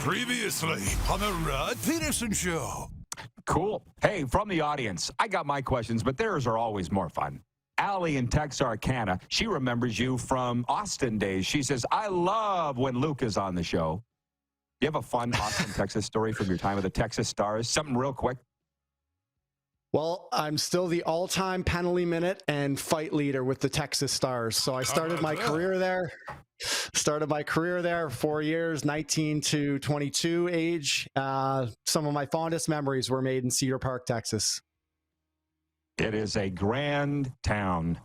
Previously on the Rod Pedersen Show. Cool. Hey, from the audience, I got my questions, but theirs are always more fun. Allie in Texarkana, she remembers you from Austin days. She says, I love when Luke is on the show. You have a fun Austin, Texas story from your time with the Texas Stars? Something real quick. Well, I'm still the all-time penalty minute and fight leader with the Texas Stars. So I started my career there. 4 years, 19 to 22 age. Some of my fondest memories were made in Cedar Park, Texas. It is a grand town.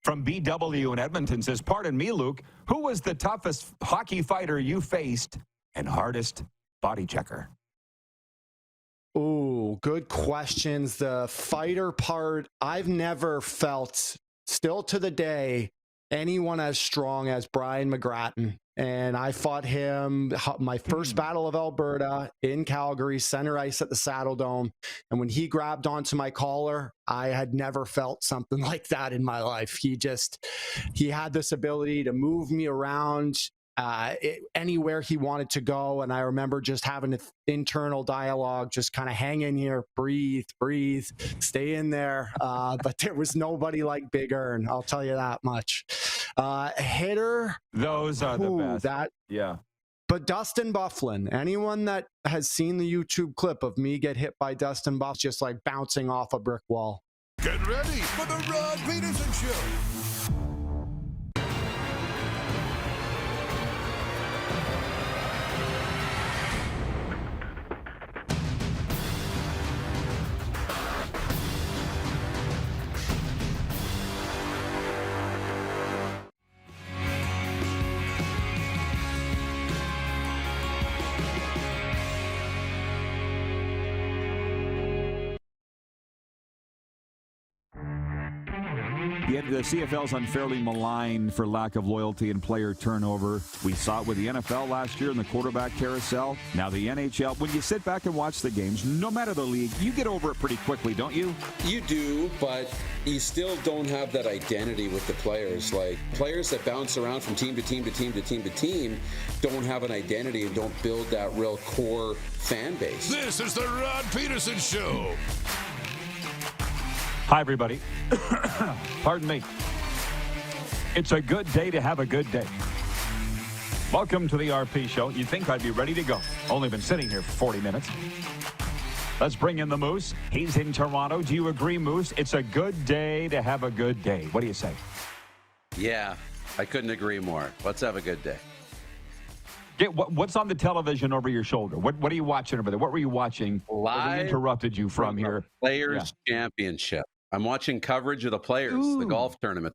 From BW in Edmonton says, pardon me, Luke, who was the toughest hockey fighter you faced and hardest body checker? Ooh, good questions. The fighter part, I've never felt, still to the day, anyone as strong as Brian McGrattan. And I fought him my first Battle of Alberta in Calgary, center ice at the Saddle Dome. And when he grabbed onto my collar, I had never felt something like that in my life. He had this ability to move me around anywhere he wanted to go. And I remember just having an internal dialogue, just kind of hang in here, breathe, stay in there. But there was nobody like Big Earn, I'll tell you that much. Hitter. Those are the best. Yeah. But Dustin Byfuglien, anyone that has seen the YouTube clip of me get hit by Dustin Byfuglien, just like bouncing off a brick wall. Get ready for the Rod Pedersen Show. The CFL's unfairly maligned for lack of loyalty and player turnover. We saw it with the NFL last year in the quarterback carousel. Now the NHL. When you sit back and watch the games, no matter the league, you get over it pretty quickly, don't you? You do, but you still don't have that identity with the players. Like, players that bounce around from team to team to team to team to team don't have an identity and don't build that real core fan base. This is the Rod Pedersen Show. Hi, everybody. Pardon me. It's a good day to have a good day. Welcome to the RP Show. You'd think I'd be ready to go. Only been sitting here for 40 minutes. Let's bring in the Moose. He's in Toronto. Do you agree, Moose? It's a good day to have a good day. What do you say? Yeah, I couldn't agree more. Let's have a good day. What's on the television over your shoulder? What are you watching over there? What were you watching? Live. We interrupted you from here. Players Championship. I'm watching coverage of the Players, the golf tournament.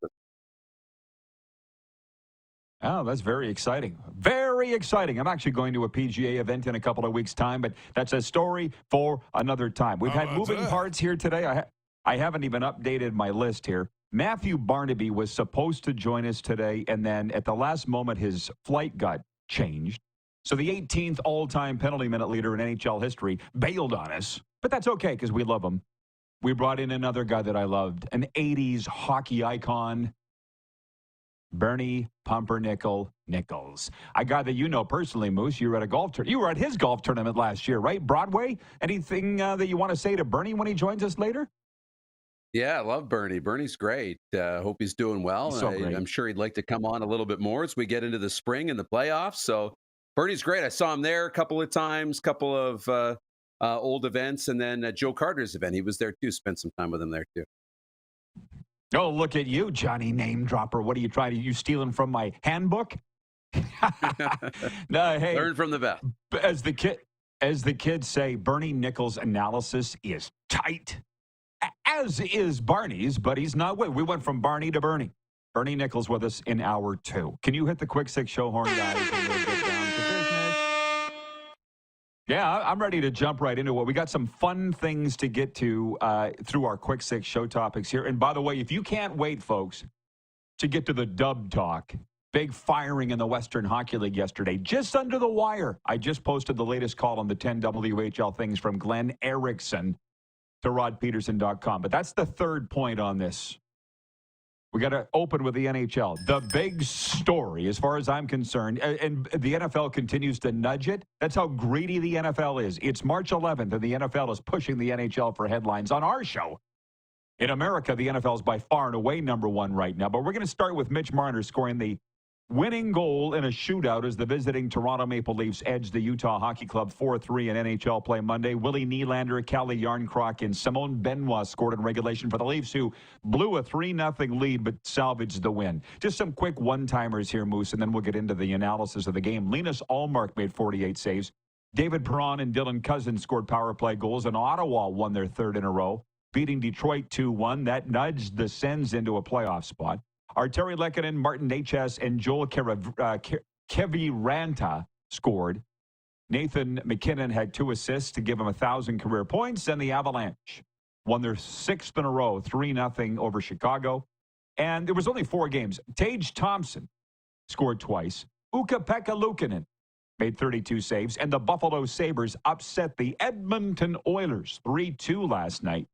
Oh, that's very exciting. Very exciting. I'm actually going to a PGA event in a couple of weeks' time, but that's a story for another time. We've had moving parts here today. I haven't even updated my list here. Matthew Barnaby was supposed to join us today, and then at the last moment, his flight got changed. So the 18th all-time penalty minute leader in NHL history bailed on us, but that's okay because we love him. We brought in another guy that I loved, an 80s hockey icon, Bernie Pumpernickel Nicholls. A guy that you know personally, Moose. You were at a golf tournament. You were at his golf tournament last year, right? Broadway. Anything that you want to say to Bernie when he joins us later? Yeah, I love Bernie. Bernie's great. Hope he's doing well. So great. I'm sure he'd like to come on a little bit more as we get into the spring and the playoffs. So Bernie's great. I saw him there a couple of times, couple of old events, and then Joe Carter's event. He was there too. Spent some time with him there too. Oh, look at you, Johnny Name Dropper. What are you trying to? You stealing from my handbook? No, hey. Learn from the best. As the kids say, Bernie Nicholls' analysis is tight. As is Barney's, but he's not with. We went from Barney to Bernie. Bernie Nicholls with us in hour 2. Can you hit the quick 6 show horn, guys? And we'll get down to business. Yeah, I'm ready to jump right into it. We got some fun things to get to through our quick 6 show topics here. And by the way, if you can't wait, folks, to get to the dub talk, big firing in the Western Hockey League yesterday, just under the wire. I just posted the latest call on the 10 WHL things from Glenn Erickson to rodpedersen.com. But that's the third point on this We got to open with the NHL. The big story, as far as I'm concerned, and the NFL continues to nudge it. That's how greedy the NFL is. It's March 11th, and the NFL is pushing the NHL for headlines on our show. In America, the NFL is by far and away number one right now. But we're going to start with Mitch Marner scoring the winning goal in a shootout as the visiting Toronto Maple Leafs edged the Utah Hockey Club 4-3 in NHL play Monday. Willie Nylander, Calle Jarnkrok, and Simone Benoit scored in regulation for the Leafs, who blew a 3-0 lead but salvaged the win. Just some quick one-timers here, Moose, and then we'll get into the analysis of the game. Linus Ullmark made 48 saves. David Perron and Dylan Cousins scored power play goals, and Ottawa won their third in a row, beating Detroit 2-1. That nudged the Sens into a playoff spot. Arturi Lehkonen, Martin Necas, and Joel Kiviranta scored. Nathan McKinnon had 2 assists to give him 1,000 career points, and the Avalanche won their 6th in a row, 3-0 over Chicago. And there was only 4 games. Tage Thompson scored twice. Ukko-Pekka Luukkonen made 32 saves, and the Buffalo Sabres upset the Edmonton Oilers 3-2 last night.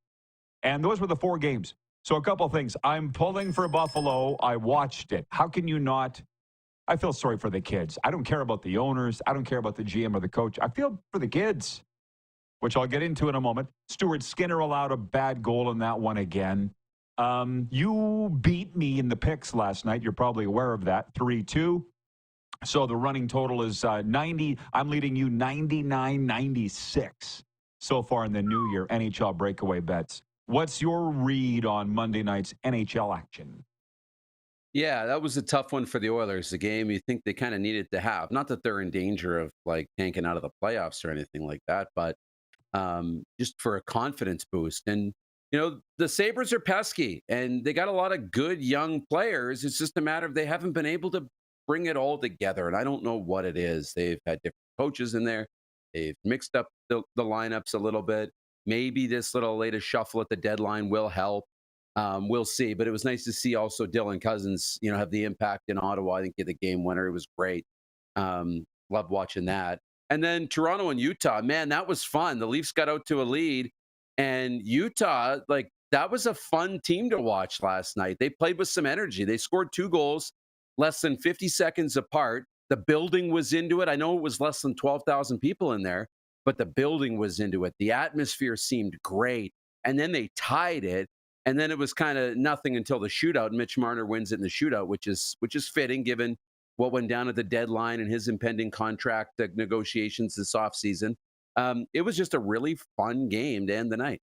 And those were the 4 games. So a couple of things. I'm pulling for Buffalo. I watched it. How can you not? I feel sorry for the kids. I don't care about the owners. I don't care about the GM or the coach. I feel for the kids, which I'll get into in a moment. Stuart Skinner allowed a bad goal in that one again. You beat me in the picks last night. You're probably aware of that. 3-2. So the running total is 90. I'm leading you 99-96 so far in the new year NHL breakaway bets. What's your read on Monday night's NHL action? Yeah, that was a tough one for the Oilers. The game you think they kind of needed to have. Not that they're in danger of like tanking out of the playoffs or anything like that, but just for a confidence boost. And, you know, the Sabres are pesky and they got a lot of good young players. It's just a matter of they haven't been able to bring it all together. And I don't know what it is. They've had different coaches in there. They've mixed up the lineups a little bit. Maybe this little latest shuffle at the deadline will help. We'll see. But it was nice to see also Dylan Cousins, you know, have the impact in Ottawa. I think he had the game winner. It was great. Loved watching that. And then Toronto and Utah, man, that was fun. The Leafs got out to a lead. And Utah, like, that was a fun team to watch last night. They played with some energy. They scored 2 goals less than 50 seconds apart. The building was into it. I know it was less than 12,000 people in there, but the building was into it. The atmosphere seemed great. And then they tied it. And then it was kind of nothing until the shootout. Mitch Marner wins it in the shootout, which is fitting given what went down at the deadline and his impending contract negotiations this offseason. It was just a really fun game to end the night.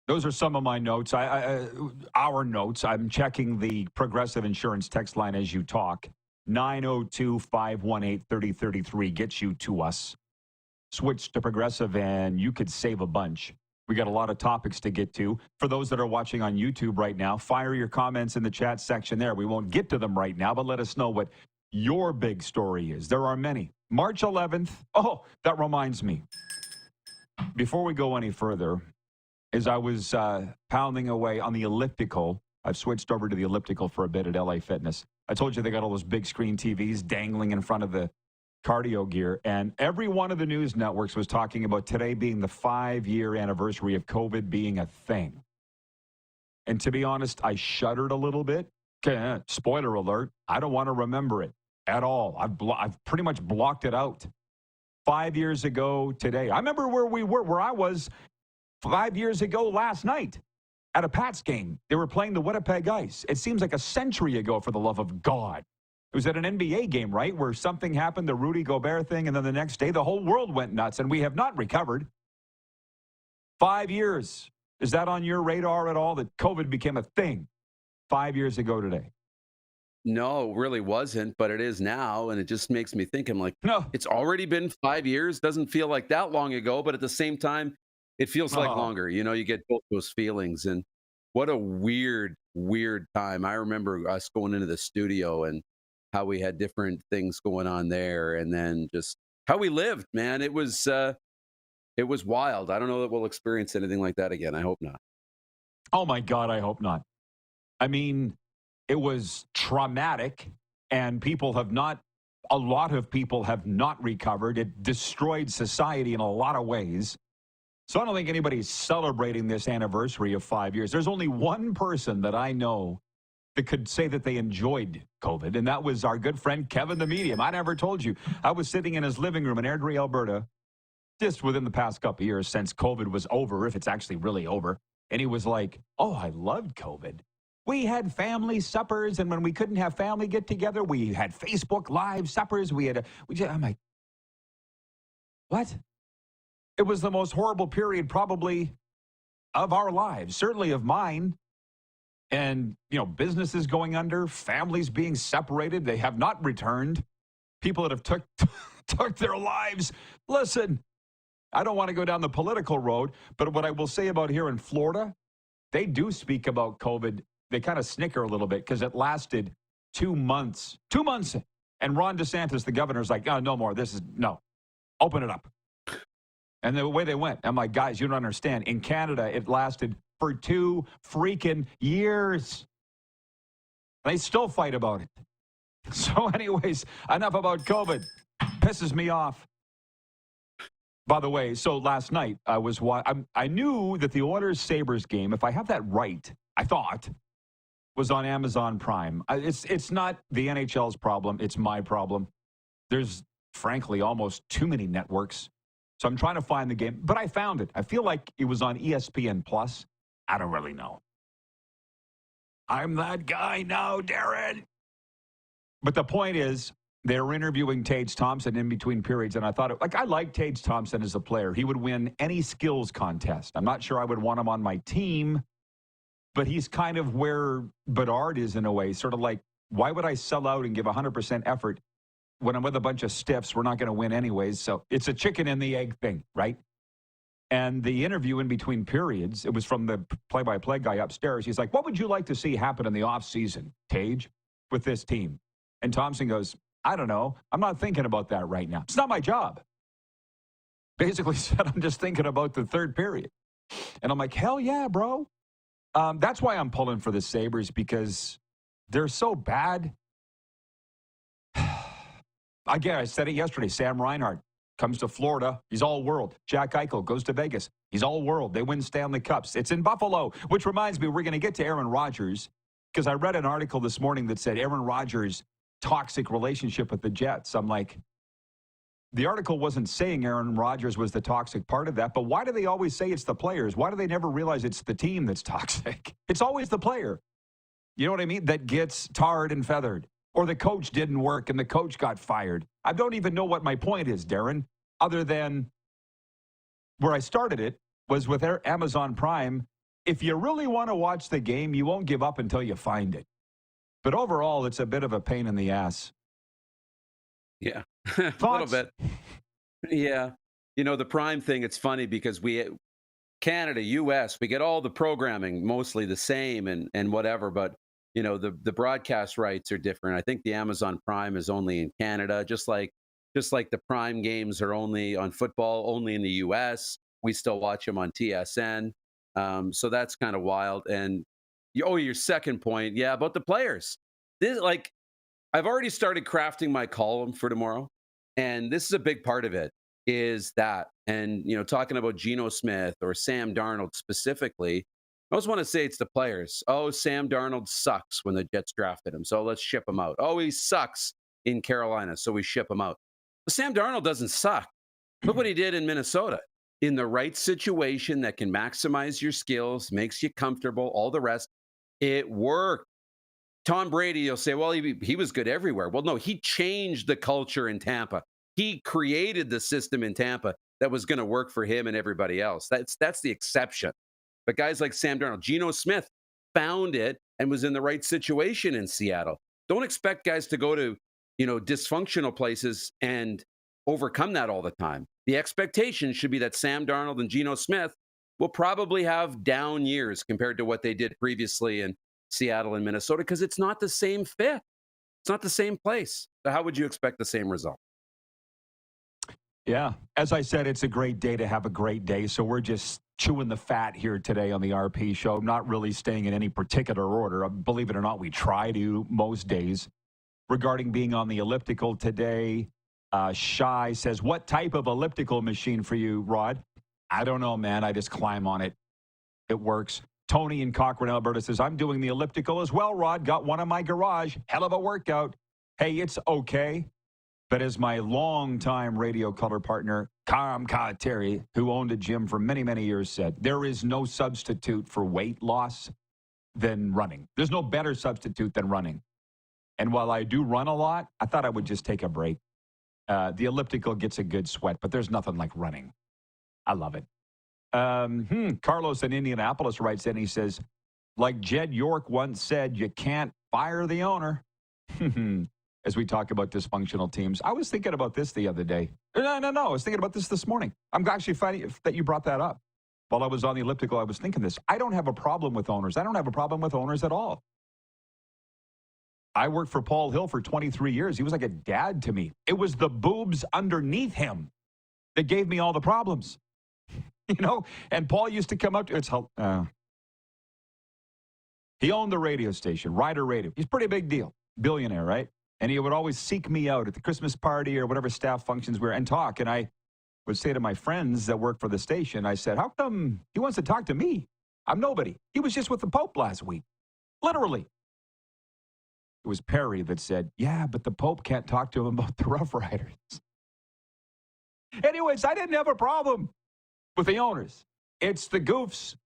Those are some of my notes. Our notes. I'm checking the Progressive Insurance text line as you talk. 902-518-3033 gets you to us. Switch to Progressive and you could save a bunch. We got a lot of topics to get to. For those that are watching on YouTube right now, fire your comments in the chat section there. We won't get to them right now, but let us know what your big story is. There are many. March 11th. Oh, that reminds me. Before we go any further, as I was pounding away on the elliptical, I've switched over to the elliptical for a bit at LA Fitness. I told you they got all those big screen TVs dangling in front of the cardio gear, and every one of the news networks was talking about today being the 5-year anniversary of COVID being a thing. And to be honest, I shuddered a little bit. Spoiler alert, I don't want to remember it at all. I've pretty much blocked it out. 5 years ago today, I remember where I was 5 years ago last night. At a Pats game, they were playing the Winnipeg Ice. It seems like a century ago, for the love of God. It was at an NBA game, right, where something happened, the Rudy Gobert thing, and then the next day the whole world went nuts, and we have not recovered. 5 years. Is that on your radar at all, that COVID became a thing 5 years ago today? No, it really wasn't, but it is now, and it just makes me think, I'm like, no, it's already been 5 years. Doesn't feel like that long ago, but at the same time, it feels like longer. You know, you get both those feelings, and what a weird, weird time. I remember us going into the studio and how we had different things going on there, and then just how we lived, man. It was wild. I don't know that we'll experience anything like that again. I hope not. Oh, my God, I hope not. I mean, it was traumatic, and a lot of people have not recovered. It destroyed society in a lot of ways. So I don't think anybody's celebrating this anniversary of 5 years. There's only one person that I know that could say that they enjoyed COVID, and that was our good friend Kevin the Medium. I never told you. I was sitting in his living room in Airdrie, Alberta, just within the past couple of years since COVID was over, if it's actually really over. And he was like, oh, I loved COVID. We had family suppers, and when we couldn't have family get together, we had Facebook Live suppers. I'm like, what? It was the most horrible period probably of our lives, certainly of mine. And, businesses going under, families being separated. They have not returned. People that have took their lives. Listen, I don't want to go down the political road, but what I will say about here in Florida, they do speak about COVID. They kind of snicker a little bit because it lasted 2 months. 2 months. And Ron DeSantis, the governor, is like, oh, no more. No. Open it up. And the way they went, I'm like, guys, you don't understand. In Canada, it lasted for 2 freaking years. They still fight about it. So anyways, enough about COVID. Pisses me off. By the way, so last night I knew that the Oilers-Sabres game, if I have that right, I thought, was on Amazon Prime. It's not the NHL's problem. It's my problem. There's, frankly, almost too many networks. So I'm trying to find the game, but I found it. I feel like it was on ESPN Plus. I don't really know. I'm that guy now, Darren. But the point is, they were interviewing Tage Thompson in between periods, and I thought, I like Tage Thompson as a player. He would win any skills contest. I'm not sure I would want him on my team, but he's kind of where Bedard is in a way, sort of like, why would I sell out and give 100% effort when I'm with a bunch of stiffs? We're not going to win anyways. So it's a chicken and the egg thing, right? And the interview in between periods, it was from the play-by-play guy upstairs. He's like, what would you like to see happen in the offseason, Tage, with this team? And Thompson goes, I don't know. I'm not thinking about that right now. It's not my job. Basically said, I'm just thinking about the third period. And I'm like, hell yeah, bro. That's why I'm pulling for the Sabres, because they're so bad. Again, I said it yesterday. Sam Reinhart comes to Florida. He's all world. Jack Eichel goes to Vegas. He's all world. They win Stanley Cups. It's in Buffalo, which reminds me, we're going to get to Aaron Rodgers, because I read an article this morning that said Aaron Rodgers' toxic relationship with the Jets. I'm like, the article wasn't saying Aaron Rodgers was the toxic part of that, but why do they always say it's the players? Why do they never realize it's the team that's toxic? It's always the player. You know what I mean? That gets tarred and feathered. Or the coach didn't work and the coach got fired. I don't even know what my point is, Darren, other than where I started it was with Amazon Prime. If you really want to watch the game, you won't give up until you find it. But overall, it's a bit of a pain in the ass. Yeah, a little bit. Yeah. The Prime thing, it's funny because Canada, U.S., we get all the programming mostly the same and whatever, but the broadcast rights are different. I think the Amazon Prime is only in Canada, just like the Prime games are only on football, only in the U.S. We still watch them on TSN. So that's kind of wild. And your second point, yeah, about the players. This, I've already started crafting my column for tomorrow, and this is a big part of it. Is that, and talking about Geno Smith or Sam Darnold specifically. I always want to say it's the players. Oh, Sam Darnold sucks when the Jets drafted him, so let's ship him out. Oh, he sucks in Carolina, so we ship him out. But Sam Darnold doesn't suck. Look what he did in Minnesota. In the right situation that can maximize your skills, makes you comfortable, all the rest, it worked. Tom Brady, you'll say, well, he was good everywhere. Well, no, he changed the culture in Tampa. He created the system in Tampa that was going to work for him and everybody else. That's the exception. But guys like Sam Darnold, Geno Smith found it and was in the right situation in Seattle. Don't expect guys to go to, dysfunctional places and overcome that all the time. The expectation should be that Sam Darnold and Geno Smith will probably have down years compared to what they did previously in Seattle and Minnesota, because it's not the same fit. It's not the same place. So how would you expect the same result? Yeah. As I said, it's a great day to have a great day. So we're just chewing the fat here today on the RP show, not really staying in any particular order. Believe it or not, we try to most days. Regarding being on the elliptical today, Shy says, what type of elliptical machine for you, Rod? I don't know, man. I just climb on it. It works. Tony in Cochrane, Alberta says, I'm doing the elliptical as well, Rod. Got one in my garage. Hell of a workout. Hey, it's okay. But as my longtime radio color partner, Karam Kateri, who owned a gym for many, many years, said, there is no substitute for weight loss than running. There's no better substitute than running. And while I do run a lot, I thought I would just take a break. The elliptical gets a good sweat, but there's nothing like running. I love it. Carlos in Indianapolis writes in, he says, like Jed York once said, you can't fire the owner. As we talk about dysfunctional teams. I was thinking about this the other day. No. I was thinking about this morning. I'm actually funny that you brought that up. While I was on the elliptical, I was thinking this. I don't have a problem with owners. I don't have a problem with owners at all. I worked for Paul Hill for 23 years. He was like a dad to me. It was the boobs underneath him that gave me all the problems. And Paul used to come up to he owned the radio station, Ryder Radio. He's a pretty big deal. Billionaire, right? And he would always seek me out at the Christmas party or whatever staff functions were and talk. And I would say to my friends that work for the station, I said, how come he wants to talk to me? I'm nobody. He was just with the Pope last week. Literally. It was Perry that said, yeah, but the Pope can't talk to him about the Rough Riders. Anyways, I didn't have a problem with the owners. It's the goofs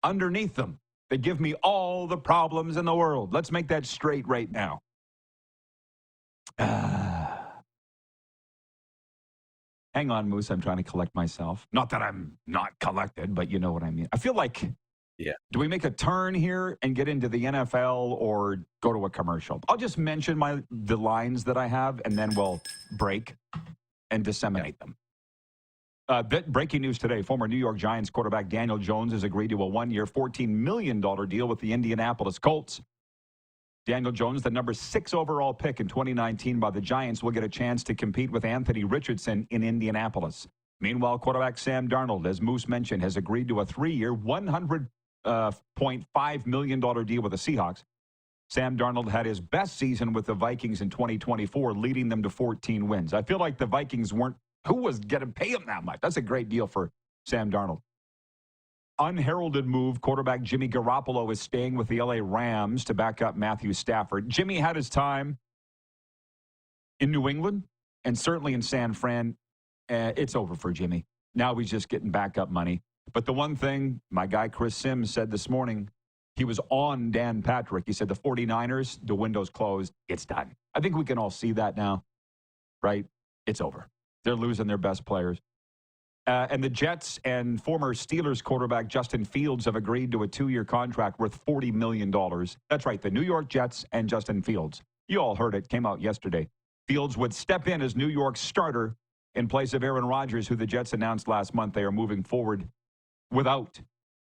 underneath them that give me all the problems in the world. Let's make that straight right now. Hang on, Moose. I'm trying to collect myself. Not that I'm not collected, but you know what I mean. I feel like, do we make a turn here and get into the NFL or go to a commercial? I'll just mention the lines that I have, and then we'll break and disseminate them. Breaking news today, former New York Giants quarterback Daniel Jones has agreed to a one-year, $14 million deal with the Indianapolis Colts. Daniel Jones, the number 6 overall pick in 2019 by the Giants, will get a chance to compete with Anthony Richardson in Indianapolis. Meanwhile, quarterback Sam Darnold, as Moose mentioned, has agreed to a 3-year, $100.5 million deal with the Seahawks. Sam Darnold had his best season with the Vikings in 2024, leading them to 14 wins. I feel like the Vikings weren't, who was going to pay him that much? That's a great deal for Sam Darnold. Unheralded move, quarterback Jimmy Garoppolo is staying with the LA Rams to back up Matthew Stafford. Jimmy had his time in New England and certainly in San Fran. It's over for Jimmy. Now he's just getting backup money. But the one thing my guy Chris Sims said this morning, he was on Dan Patrick. He said the 49ers, the window's closed. It's done. I think we can all see that now, right? It's over. They're losing their best players. And the Jets and former Steelers quarterback Justin Fields have agreed to a 2-year contract worth $40 million. That's right, the New York Jets and Justin Fields. You all heard it, came out yesterday. Fields would step in as New York's starter in place of Aaron Rodgers, who the Jets announced last month they are moving forward without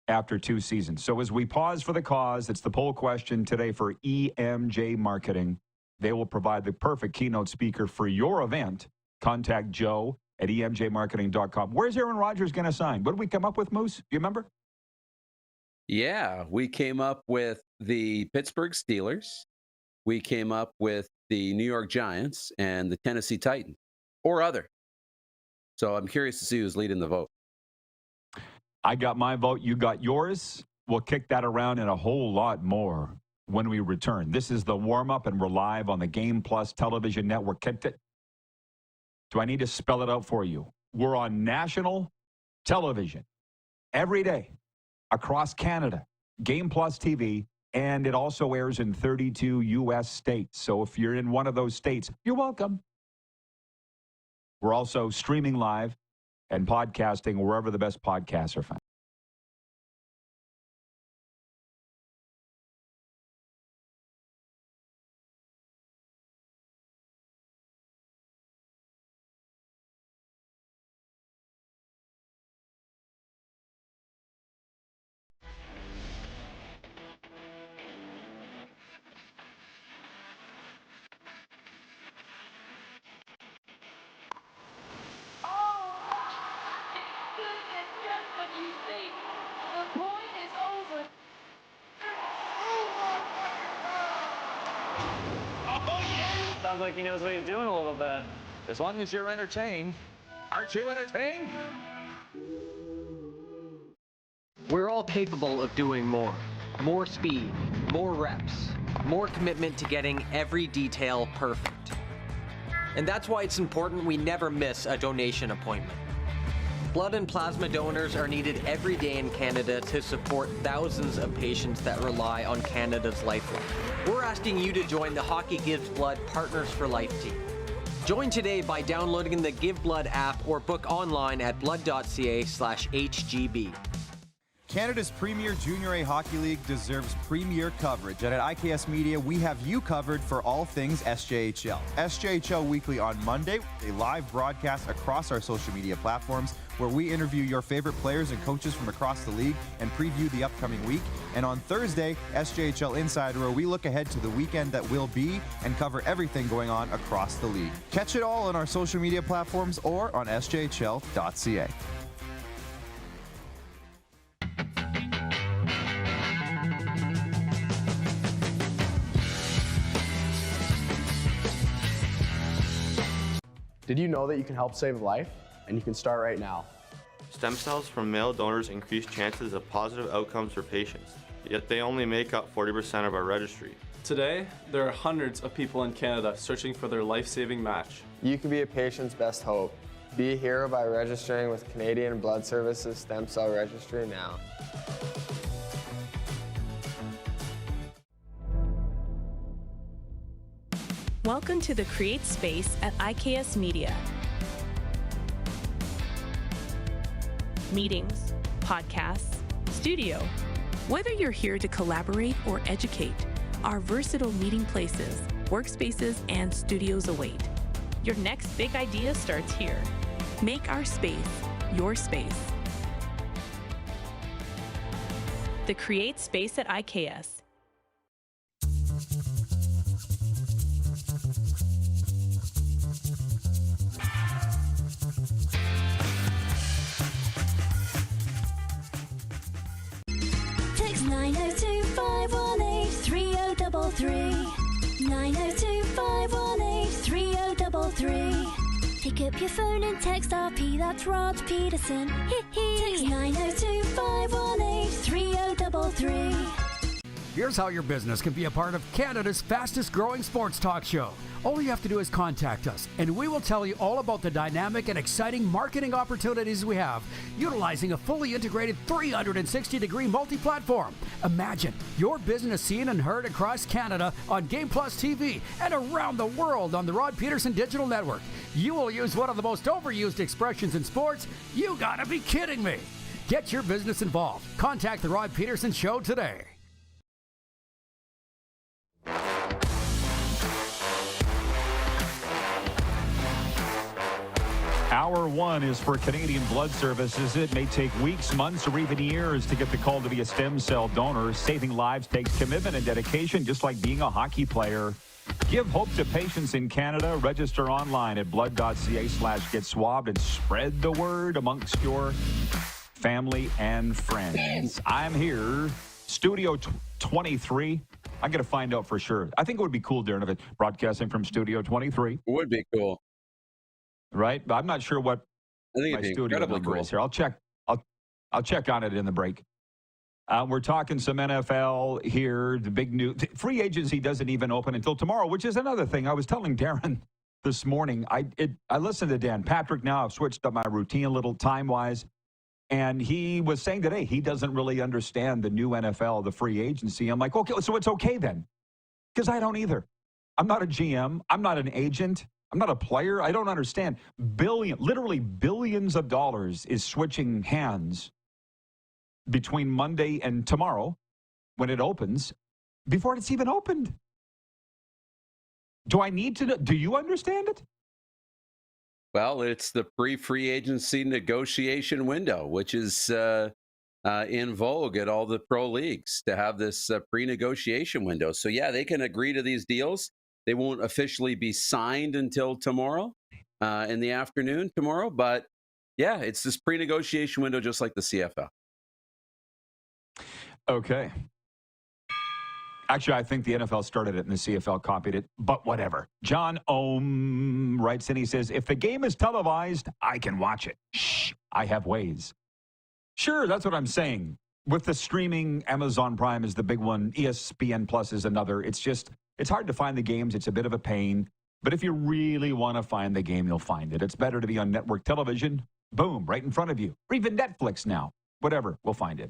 after 2 seasons. So as we pause for the cause, it's the poll question today for EMJ Marketing. They will provide the perfect keynote speaker for your event. Contact Joe at emjmarketing.com. Where's Aaron Rodgers going to sign? What did we come up with, Moose? Do you remember? Yeah, we came up with the Pittsburgh Steelers. We came up with the New York Giants and the Tennessee Titans, or other. So I'm curious to see who's leading the vote. I got my vote. You got yours. We'll kick that around and a whole lot more when we return. This is the warm-up, and we're live on the Game Plus television network. Do I need to spell it out for you? We're on national television every day across Canada, Game Plus TV, and it also airs in 32 U.S. states. So if you're in one of those states, you're welcome. We're also streaming live and podcasting wherever the best podcasts are found. Sounds like he knows what he's doing a little bit. As long as you're entertained. Aren't you entertained? all capable of doing more. More speed, more reps, more commitment to getting every detail perfect. And that's why it's important we never miss a donation appointment. Blood and plasma donors are needed every day in Canada to support thousands of patients that rely on Canada's lifeline. We're asking you to join the Hockey Gives Blood Partners for Life team. Join today by downloading the Give Blood app or book online at blood.ca/HGB. Canada's premier Junior A Hockey League deserves premier coverage, and at IKS Media, we have you covered for all things SJHL. SJHL Weekly on Monday, a live broadcast across our social media platforms where we interview your favorite players and coaches from across the league and preview the upcoming week. And on Thursday, SJHL Insider, where we look ahead to the weekend that will be and cover everything going on across the league. Catch it all on our social media platforms or on sjhl.ca. Did you know that you can help save a life? And you can start right now. Stem cells from male donors increase chances of positive outcomes for patients, yet they only make up 40% of our registry. Today, there are hundreds of people in Canada searching for their life-saving match. You can be a patient's best hope. Be a hero by registering with Canadian Blood Services Stem Cell Registry now. Welcome to the Create Space at IKS Media. Meetings, podcasts, studio. Whether you're here to collaborate or educate, our versatile meeting places, workspaces, and studios await. Your next big idea starts here. Make our space your space. The Create Space at IKS. Text 902-518-3033. 902-518-3033. Pick up your phone and text RP, that's Rod Pedersen. Text 902-518-3033. Here's how your business can be a part of Canada's fastest growing sports talk show. All you have to do is contact us, and we will tell you all about the dynamic and exciting marketing opportunities we have, utilizing a fully integrated 360-degree multi-platform. Imagine your business seen and heard across Canada on Game Plus TV and around the world on the Rod Pedersen Digital Network. You will use one of the most overused expressions in sports. You gotta be kidding me. Get your business involved. Contact the Rod Pedersen Show today. Hour one is for Canadian Blood Services. It may take weeks, months, or even years to get the call to be a stem cell donor. Saving lives takes commitment and dedication, just like being a hockey player. Give hope to patients in Canada. Register online at blood.ca/get swabbed and spread the word amongst your family and friends. I'm here, Studio 23. I got to find out for sure. I think it would be cool, Darren, if it broadcasting from Studio 23. It would be cool. Right? But I'm not sure what my studio number is here. I'll check. I'll check on it in the break. We're talking some NFL here. The big new free agency doesn't even open until tomorrow, which is another thing. I was telling Darren this morning. I listened to Dan Patrick now. I've switched up my routine a little time-wise. And he was saying today he doesn't really understand the new NFL, the free agency. I'm like, okay, so it's okay then. Because I don't either. I'm not a GM. I'm not an agent. I'm not a player. I don't understand. Literally billions of dollars is switching hands between Monday and tomorrow when it opens before it's even opened. Do I need to know? Do you understand it? Well, it's the pre-free agency negotiation window, which is in vogue at all the pro leagues to have this pre-negotiation window. So, yeah, they can agree to these deals. They won't officially be signed until tomorrow in the afternoon tomorrow. But, yeah, it's this pre-negotiation window just like the CFL. Okay. Actually, I think the NFL started it and the CFL copied it, but whatever. John Ohm writes in, he says, if the game is televised, I can watch it. Shh, I have ways. Sure, that's what I'm saying. with the streaming, Amazon Prime is the big one. ESPN Plus is another. It's hard to find the games. It's a bit of a pain. But if you really want to find the game, you'll find it. It's better to be on network television. Boom, right in front of you. Or even Netflix now. Whatever, we'll find it.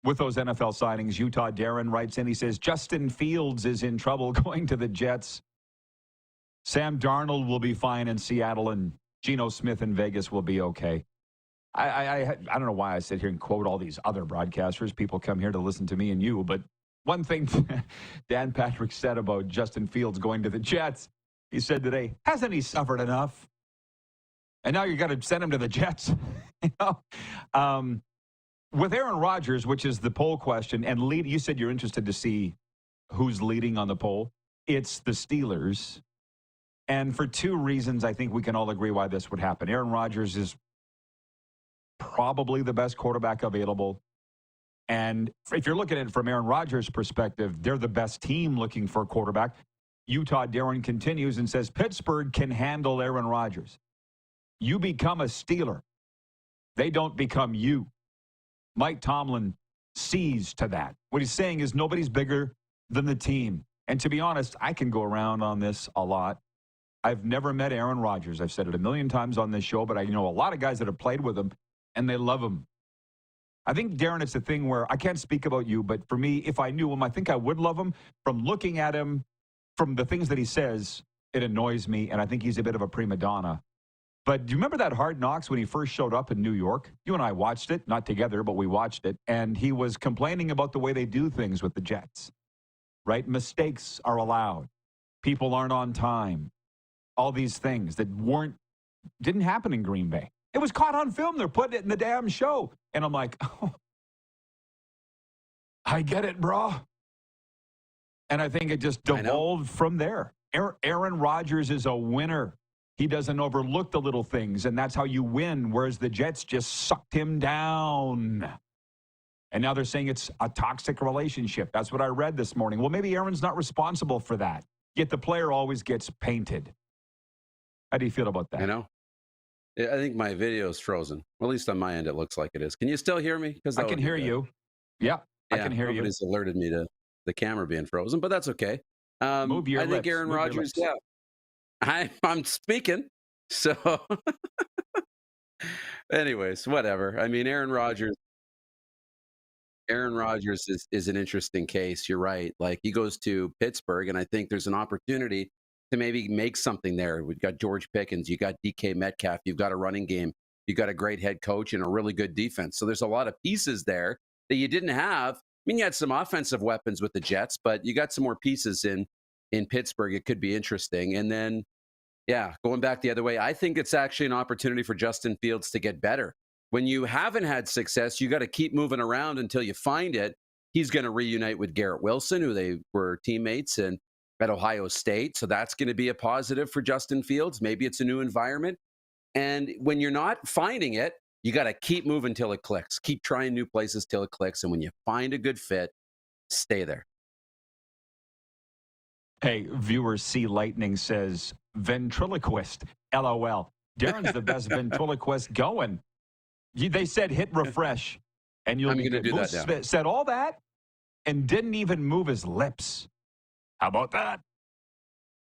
With those NFL signings, Utah Darren writes in, he says, Justin Fields is in trouble going to the Jets. Sam Darnold will be fine in Seattle, and Geno Smith in Vegas will be okay. I don't know why I sit here and quote all these other broadcasters. People come here to listen to me and you, but one thing Dan Patrick said about Justin Fields going to the Jets, he said today, hasn't he suffered enough? And now you got to send him to the Jets. With Aaron Rodgers, which is the poll question, and you said you're interested to see who's leading on the poll. It's the Steelers. And for two reasons, I think we can all agree why this would happen. Aaron Rodgers is probably the best quarterback available. And if you're looking at it from Aaron Rodgers' perspective, they're the best team looking for a quarterback. Utah Darren continues and says, Pittsburgh can handle Aaron Rodgers. You become a Steeler. They don't become you. Mike Tomlin sees to that. What he's saying is nobody's bigger than the team. And to be honest, I can go around on this a lot. I've never met Aaron Rodgers. I've said it a million times on this show, but I know a lot of guys that have played with him, and they love him. I think, Darren, it's a thing where I can't speak about you, but for me, if I knew him, I think I would love him. From looking at him, from the things that he says, it annoys me, and I think he's a bit of a prima donna. But do you remember that Hard Knocks when he first showed up in New York? You and I watched it, not together, but we watched it, and he was complaining about the way they do things with the Jets, right? Mistakes are allowed. People aren't on time. All these things that didn't happen in Green Bay. It was caught on film. They're putting it in the damn show. And I'm like, oh, I get it, bro. And I think it just devolved from there. Aaron Rodgers is a winner. He doesn't overlook the little things, and that's how you win, whereas the Jets just sucked him down. And now they're saying it's a toxic relationship. That's what I read this morning. Well, maybe Aaron's not responsible for that, yet the player always gets painted. How do you feel about that? I know. I think my video is frozen. Well, at least on my end, it looks like it is. Can you still hear me? I can hear you. Yeah, I can hear you. Nobody's alerted me to the camera being frozen, but that's okay. Move your lips. I think Aaron Rodgers, I'm speaking. So anyways, whatever. I mean, Aaron Rodgers is an interesting case. You're right. Like, he goes to Pittsburgh, and I think there's an opportunity to maybe make something there. We've got George Pickens, you got DK Metcalf, you've got a running game, you've got a great head coach and a really good defense. So there's a lot of pieces there that you didn't have. I mean, you had some offensive weapons with the Jets, but you got some more pieces in Pittsburgh. It could be interesting. And then, going back the other way, I think it's actually an opportunity for Justin Fields to get better. When you haven't had success, you got to keep moving around until you find it. He's going to reunite with Garrett Wilson, who they were teammates and at Ohio State. So that's going to be a positive for Justin Fields. Maybe it's a new environment. And when you're not finding it, you got to keep moving till it clicks. Keep trying new places till it clicks. And when you find a good fit, stay there. Hey, viewer C Lightning says, ventriloquist, LOL. Darren's the best ventriloquist going. They said hit refresh, and you'll be good. Moose said all that and didn't even move his lips. How about that?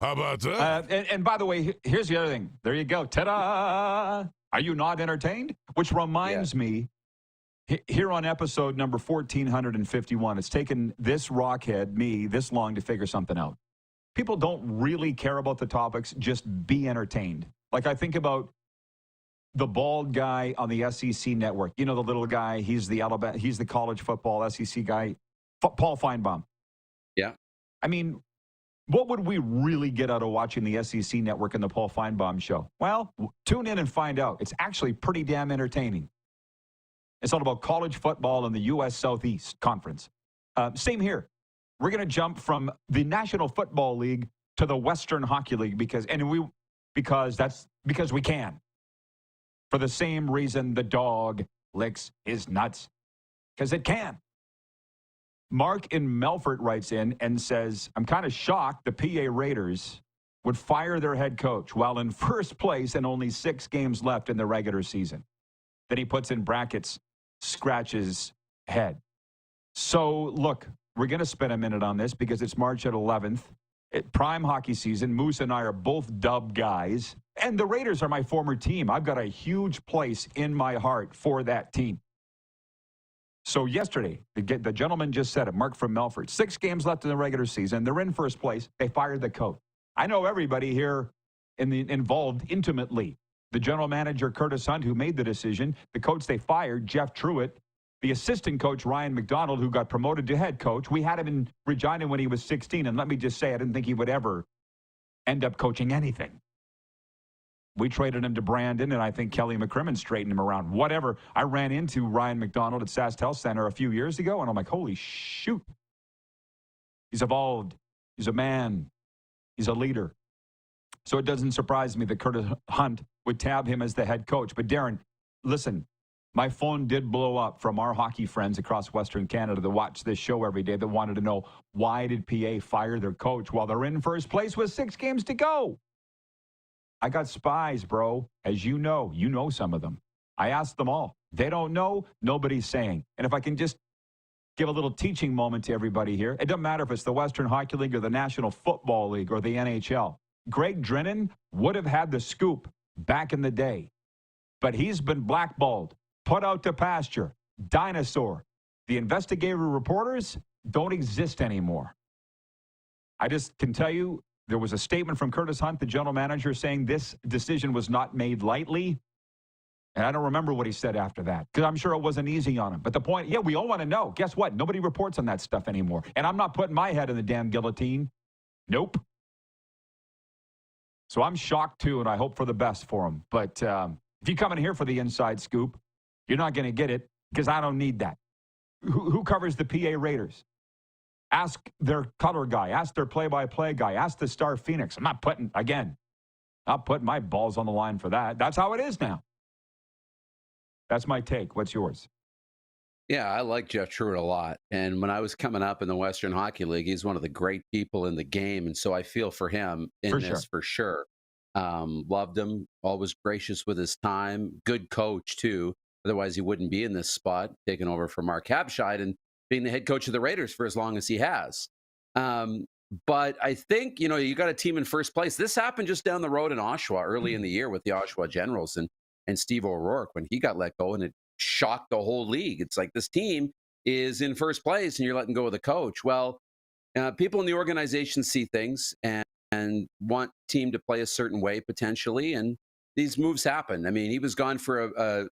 How about that? And by the way, here's the other thing. There you go. Ta-da! Are you not entertained? Which reminds me, here on episode number 1451, it's taken this rockhead, me, this long to figure something out. People don't really care about the topics. Just be entertained. Like, I think about the bald guy on the SEC network. You know, the little guy. He's the college football SEC guy. Paul Feinbaum. Yeah. I mean, what would we really get out of watching the SEC network and the Paul Feinbaum show? Well, tune in and find out. It's actually pretty damn entertaining. It's all about college football and the U.S. Southeast Conference. Same here. We're going to jump from the National Football League to the Western Hockey League because we can. For the same reason the dog licks his nuts, because it can. Mark in Melfort writes in and says, I'm kind of shocked the PA Raiders would fire their head coach while in first place and only 6 games left in the regular season. Then he puts in brackets, scratch his head. So, look, we're going to spend a minute on this because it's March at 11th. Prime hockey season. Moose and I are both Dub guys. And the Raiders are my former team. I've got a huge place in my heart for that team. So yesterday, the gentleman just said it, Mark from Melford. 6 games left in the regular season. They're in first place. They fired the coach. I know everybody here involved intimately. The general manager, Curtis Hunt, who made the decision. The coach they fired, Jeff Truitt. The assistant coach, Ryan McDonald, who got promoted to head coach. We had him in Regina when he was 16. And let me just say, I didn't think he would ever end up coaching anything. We traded him to Brandon, and I think Kelly McCrimmon straightened him around. Whatever. I ran into Ryan McDonald at Sask Health Center a few years ago, and I'm like, holy shoot. He's evolved. He's a man. He's a leader. So it doesn't surprise me that Curtis Hunt would tab him as the head coach. But Darren, listen, my phone did blow up from our hockey friends across Western Canada that watch this show every day that wanted to know, why did PA fire their coach while they're in first place with 6 games to go? I got spies, bro. As you know some of them. I asked them all. They don't know. Nobody's saying. And if I can just give a little teaching moment to everybody here, it doesn't matter if it's the Western Hockey League or the National Football League or the NHL. Greg Drennan would have had the scoop back in the day. But he's been blackballed, put out to pasture, dinosaur. The investigative reporters don't exist anymore. I just can tell you, there was a statement from Curtis Hunt, the general manager, saying this decision was not made lightly. And I don't remember what he said after that, because I'm sure it wasn't easy on him. But the point, yeah, we all want to know. Guess what? Nobody reports on that stuff anymore. And I'm not putting my head in the damn guillotine. Nope. So I'm shocked, too, and I hope for the best for him. But if you come in here for the inside scoop, you're not going to get it, because I don't need that. Who covers the PA Raiders? Ask their color guy. Ask their play-by-play guy. Ask the Star Phoenix. I'm not putting my balls on the line for that. That's how it is now. That's my take. What's yours? Yeah, I like Jeff Truitt a lot. And when I was coming up in the Western Hockey League, he's one of the great people in the game. And so I feel for him in this for sure. Loved him, always gracious with his time. Good coach, too. Otherwise, he wouldn't be in this spot, taking over for Mark Habscheid and being the head coach of the Raiders for as long as he has. But I think, you got a team in first place. This happened just down the road in Oshawa early in the year with the Oshawa Generals and Steve O'Rourke when he got let go, and it shocked the whole league. It's like, this team is in first place and you're letting go of the coach. Well, people in the organization see things and want team to play a certain way potentially, and these moves happen. I mean, he was gone for a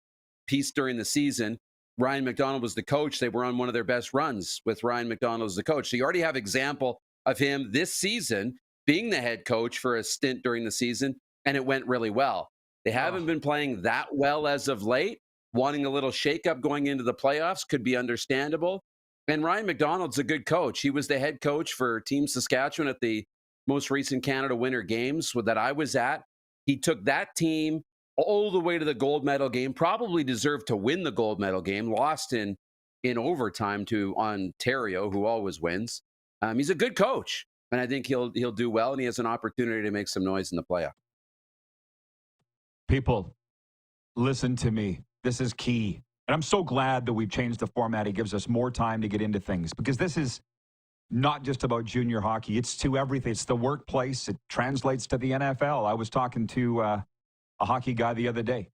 piece during the season. Ryan McDonald was the coach. They were on one of their best runs with Ryan McDonald as the coach. So you already have example of him this season being the head coach for a stint during the season, and it went really well. They haven't been playing that well as of late. Wanting a little shakeup going into the playoffs could be understandable. And Ryan McDonald's a good coach. He was the head coach for Team Saskatchewan at the most recent Canada Winter Games that I was at. He took that team all the way to the gold medal game, probably deserved to win the gold medal game, lost in overtime to Ontario, who always wins. He's a good coach, and I think he'll do well, and he has an opportunity to make some noise in the playoff. People, listen to me. This is key. And I'm so glad that we've changed the format. It gives us more time to get into things, because this is not just about junior hockey. It's to everything. It's the workplace. It translates to the NFL. I was talking to a hockey guy the other day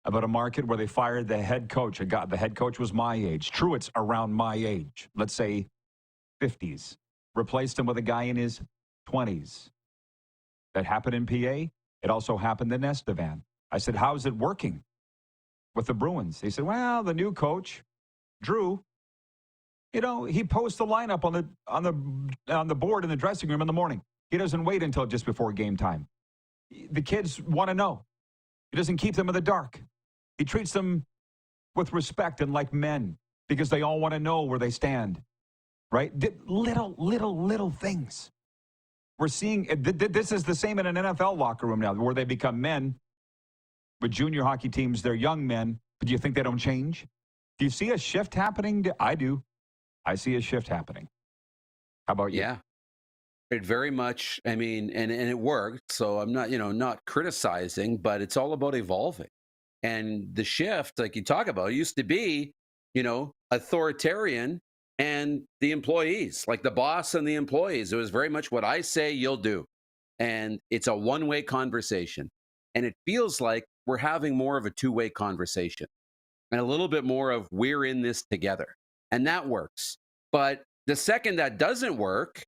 about a market where they fired the head coach. The head coach was my age. Truitt's around my age. Let's say 50s. Replaced him with a guy in his 20s. That happened in PA. It also happened in Estevan. I said, how's it working with the Bruins? They said, well, the new coach, Drew, he posts the lineup on the board in the dressing room in the morning. He doesn't wait until just before game time. The kids want to know. He doesn't keep them in the dark. He treats them with respect and like men, because they all want to know where they stand, right? Little things. We're seeing, this is the same in an NFL locker room now, where they become men. With junior hockey teams, they're young men. But do you think they don't change? Do you see a shift happening? I do. I see a shift happening. How about you? Yeah. It very much, I mean, and it worked. So I'm not, not criticizing, but it's all about evolving. And the shift, like you talk about, used to be, authoritarian and the employees, like the boss and the employees. It was very much what I say, you'll do. And it's a one-way conversation. And it feels like we're having more of a two-way conversation and a little bit more of we're in this together. And that works. But the second that doesn't work,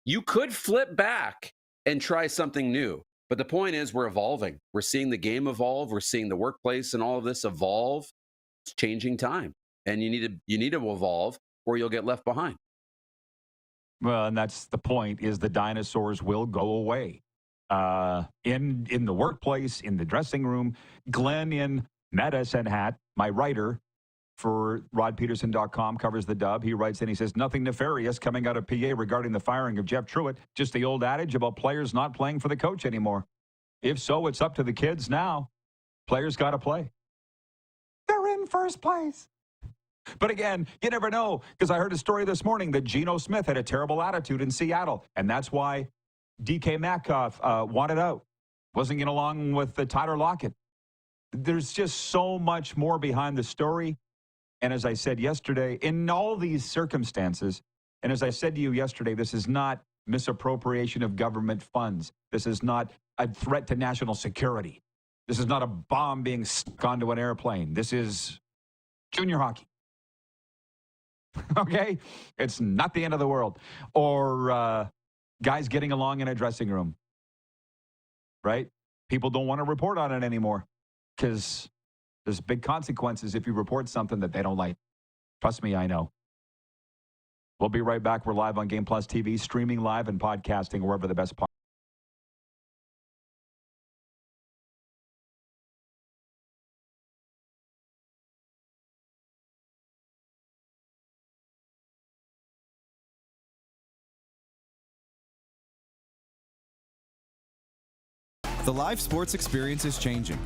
you could flip back and try something new. But the point is we're evolving. We're seeing the game evolve. We're seeing the workplace and all of this evolve. It's changing time. And you need to evolve or you'll get left behind. Well, and that's the point, is the dinosaurs will go away. In the workplace, in the dressing room. Glenn in Medicine Hat, my writer for rodpeterson.com, covers the Dub. He writes in, he says, nothing nefarious coming out of PA regarding the firing of Jeff Truitt. Just the old adage about players not playing for the coach anymore. If so, it's up to the kids now. Players got to play. They're in first place. But again, you never know, because I heard a story this morning that Geno Smith had a terrible attitude in Seattle, and that's why DK Metcalf wanted out. Wasn't getting along with Tyler Lockett. There's just so much more behind the story. And as I said yesterday, in all these circumstances, and as I said to you yesterday, this is not misappropriation of government funds. This is not a threat to national security. This is not a bomb being stuck onto an airplane. This is junior hockey. Okay? It's not the end of the world. Or guys getting along in a dressing room. Right? People don't want to report on it anymore because there's big consequences if you report something that they don't like. Trust me, I know. We'll be right back. We're live on Game Plus TV, streaming live and podcasting wherever the best podcast. The live sports experience is changing.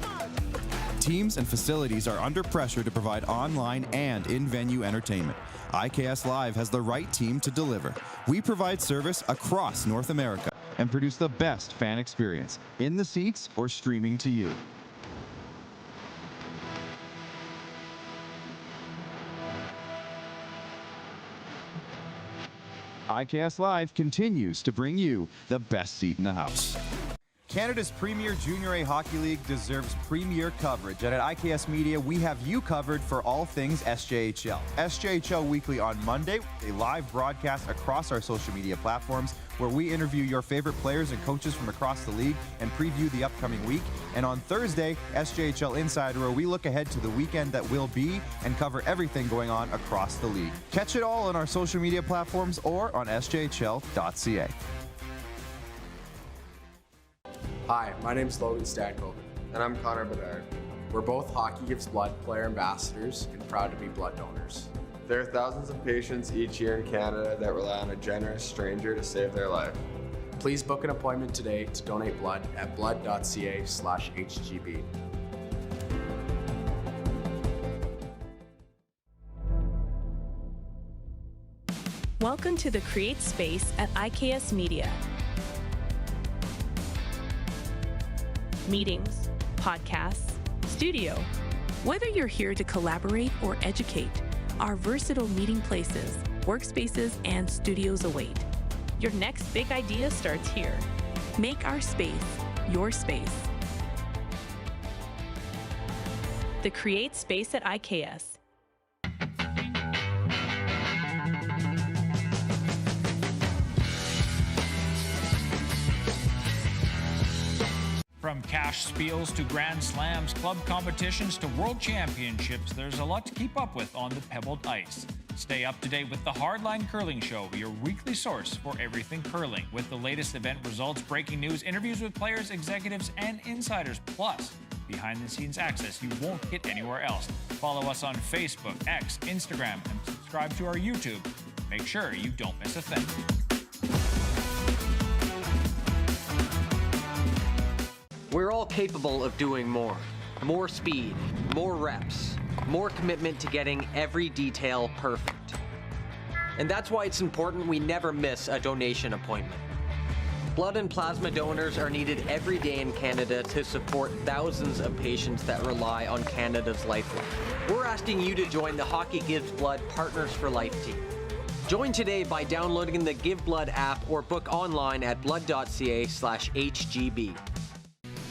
Teams and facilities are under pressure to provide online and in-venue entertainment. IKS Live has the right team to deliver. We provide service across North America and produce the best fan experience in the seats or streaming to you. IKS Live continues to bring you the best seat in the house. Canada's premier Junior A Hockey League deserves premier coverage, and at IKS Media, we have you covered for all things SJHL. SJHL Weekly on Monday, a live broadcast across our social media platforms where we interview your favorite players and coaches from across the league and preview the upcoming week. And on Thursday, SJHL Insider, where we look ahead to the weekend that will be and cover everything going on across the league. Catch it all on our social media platforms or on sjhl.ca. Hi, my name is Logan Stankoven. And I'm Connor Bedard. We're both Hockey Gives Blood player ambassadors and proud to be blood donors. There are thousands of patients each year in Canada that rely on a generous stranger to save their life. Please book an appointment today to donate blood at blood.ca/HGB. Welcome to the Create Space at IKS Media. Meetings, podcasts, studio. Whether you're here to collaborate or educate, our versatile meeting places, workspaces, and studios await. Your next big idea starts here. Make our space your space. The Create Space at IKS. From cash spiels to grand slams, club competitions to world championships, there's a lot to keep up with on the pebbled ice. Stay up to date with the Hardline Curling Show, your weekly source for everything curling, with the latest event results, breaking news, interviews with players, executives, and insiders, plus behind-the-scenes access you won't get anywhere else. Follow us on Facebook, X, Instagram, and subscribe to our YouTube. Make sure you don't miss a thing. We're all capable of doing more. More speed, more reps, more commitment to getting every detail perfect. And that's why it's important we never miss a donation appointment. Blood and plasma donors are needed every day in Canada to support thousands of patients that rely on Canada's lifeline. We're asking you to join the Hockey Gives Blood Partners for Life team. Join today by downloading the Give Blood app or book online at blood.ca/HGB.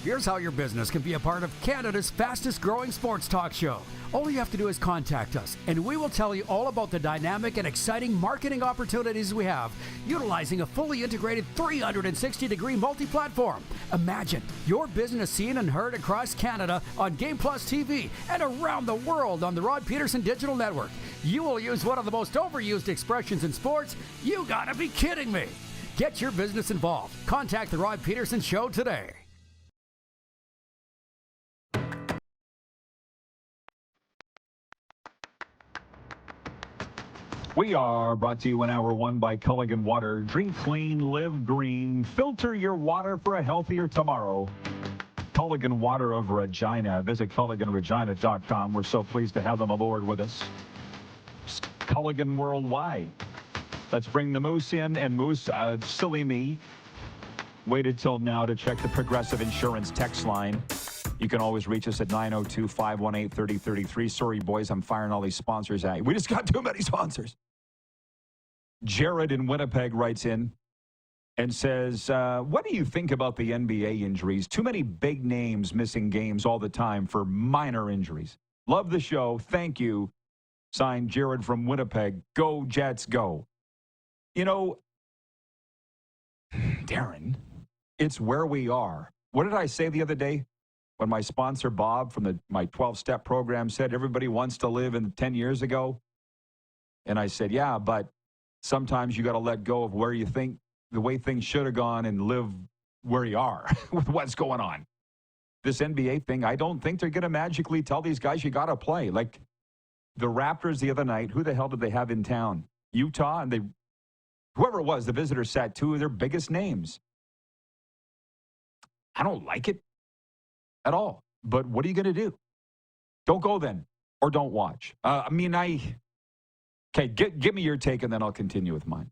Here's how your business can be a part of Canada's fastest growing sports talk show. All you have to do is contact us, and we will tell you all about the dynamic and exciting marketing opportunities we have, utilizing a fully integrated 360-degree multi-platform. Imagine your business seen and heard across Canada on Game Plus TV and around the world on the Rod Pedersen Digital Network. You will use one of the most overused expressions in sports. You gotta be kidding me. Get your business involved. Contact the Rod Pedersen Show today. We are brought to you in hour one by Culligan Water. Drink clean, live green. Filter your water for a healthier tomorrow. Culligan Water of Regina. Visit CulliganRegina.com. We're so pleased to have them aboard with us. Culligan Worldwide. Let's bring the Moose in. And Moose, silly me, waited till now to check the Progressive Insurance text line. You can always reach us at 902-518-3033. Sorry, boys, I'm firing all these sponsors at you. We just got too many sponsors. Jared in Winnipeg writes in and says, what do you think about the NBA injuries? Too many big names missing games all the time for minor injuries. Love the show. Thank you. Signed, Jared from Winnipeg. Go, Jets, go. You know, Darren, it's where we are. What did I say the other day? When my sponsor, Bob, from my 12-step program said everybody wants to live in 10 years ago. And I said, yeah, but sometimes you got to let go of where you think the way things should have gone and live where you are with what's going on. This NBA thing, I don't think they're going to magically tell these guys you got to play. Like the Raptors the other night, who the hell did they have in town? Utah, and whoever it was, the visitors sat two of their biggest names. I don't like it at all. But what are you going to do? Don't go then, or don't watch. Okay, give me your take, and then I'll continue with mine.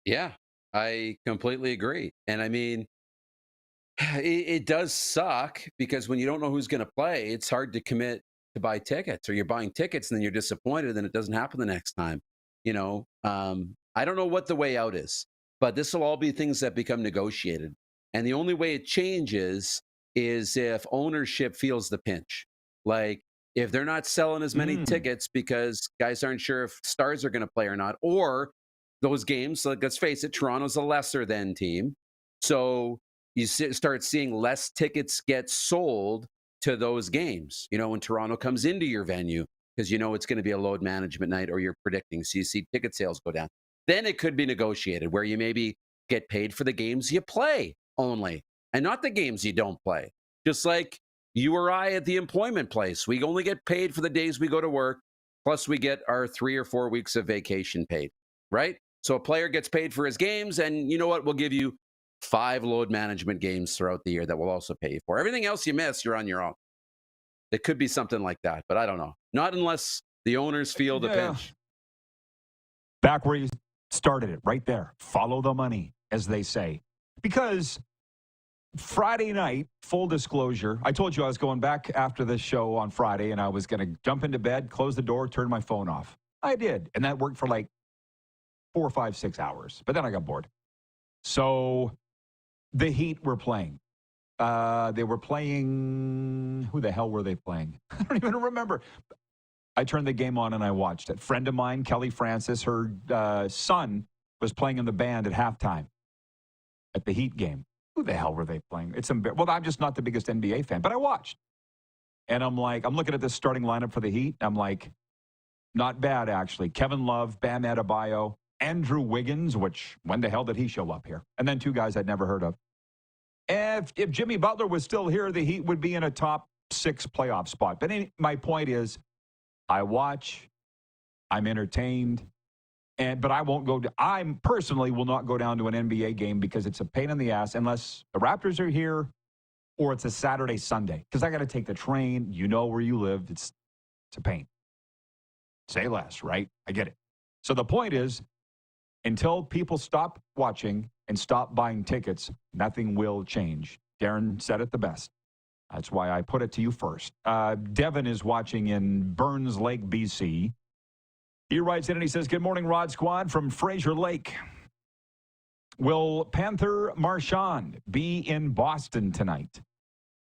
Yeah, I completely agree. And I mean, it does suck because when you don't know who's going to play, it's hard to commit to buy tickets, or you're buying tickets and then you're disappointed and it doesn't happen the next time. You know, I don't know what the way out is, but this will all be things that become negotiated. And the only way it changes is if ownership feels the pinch. Like, if they're not selling as many tickets because guys aren't sure if stars are going to play or not, or those games, like, let's face it, Toronto's a lesser than team. So you start seeing less tickets get sold to those games, you know, when Toronto comes into your venue, because you know it's going to be a load management night, or you're predicting. So you see ticket sales go down. Then it could be negotiated where you maybe get paid for the games you play only, and not the games you don't play. Just like you or I at the employment place, we only get paid for the days we go to work, plus we get our 3 or 4 weeks of vacation paid, right? So a player gets paid for his games, and you know what? We'll give you 5 load management games throughout the year that we'll also pay you for. Everything else you miss, you're on your own. It could be something like that, but I don't know. Not unless the owners feel the pinch. Back where you started it, right there. Follow the money, as they say. Because Friday night, full disclosure, I told you I was going back after the show on Friday, and I was going to jump into bed, close the door, turn my phone off. I did, and that worked for like 4, 5, 6 hours. But then I got bored. So the Heat were playing. They were playing, who the hell were they playing? I don't even remember. I turned the game on and I watched it. Friend of mine, Kelly Francis, her son was playing in the band at halftime at the Heat game. Who the hell were they playing? Well, I'm just not the biggest NBA fan, but I watched. And I'm looking at this starting lineup for the Heat. I'm like, not bad, actually. Kevin Love, Bam Adebayo, Andrew Wiggins, which, when the hell did he show up here? And then 2 guys I'd never heard of. If Jimmy Butler was still here, the Heat would be in a top 6 playoff spot. But my point is, I watch, I'm entertained, but I won't go. I personally will not go down to an NBA game because it's a pain in the ass unless the Raptors are here or it's a Saturday, Sunday. Because I got to take the train. You know where you live. It's a pain. Say less, right? I get it. So the point is, until people stop watching and stop buying tickets, nothing will change. Darren said it the best. That's why I put it to you first. Devin is watching in Burns Lake, BC. He writes in and he says, "Good morning, Rod Squad from Fraser Lake. Will Panther Marchand be in Boston tonight?"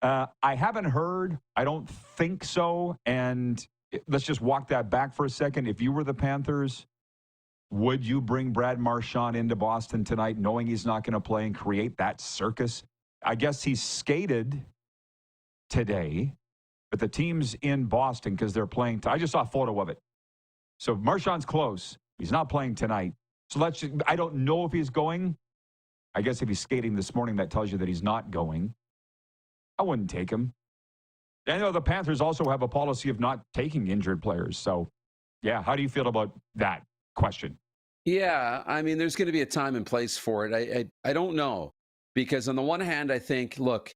I haven't heard. I don't think so. And let's just walk that back for a second. If you were the Panthers, would you bring Brad Marchand into Boston tonight knowing he's not going to play and create that circus? I guess he skated today, but the team's in Boston because they're playing. I just saw a photo of it. So Marchand's close. He's not playing tonight. So I don't know if he's going. I guess if he's skating this morning, that tells you that he's not going. I wouldn't take him. I know the Panthers also have a policy of not taking injured players. So, yeah, how do you feel about that question? Yeah, I mean, there's going to be a time and place for it. I don't know. Because on the one hand, I think, look,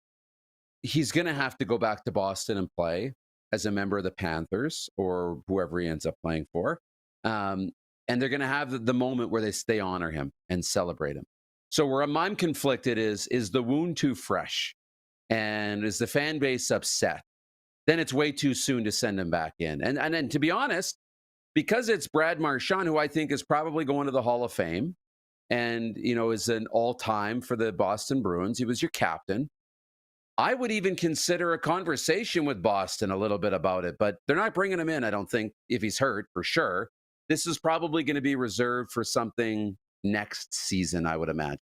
he's going to have to go back to Boston and play as a member of the Panthers or whoever he ends up playing for. And they're going to have the moment where they honor him and celebrate him. So where I'm conflicted is the wound too fresh? And is the fan base upset? Then it's way too soon to send him back in. And then to be honest, because it's Brad Marchand, who I think is probably going to the Hall of Fame and, is an all-time for the Boston Bruins. He was your captain. I would even consider a conversation with Boston a little bit about it, but they're not bringing him in, I don't think, if he's hurt, for sure. This is probably going to be reserved for something next season, I would imagine.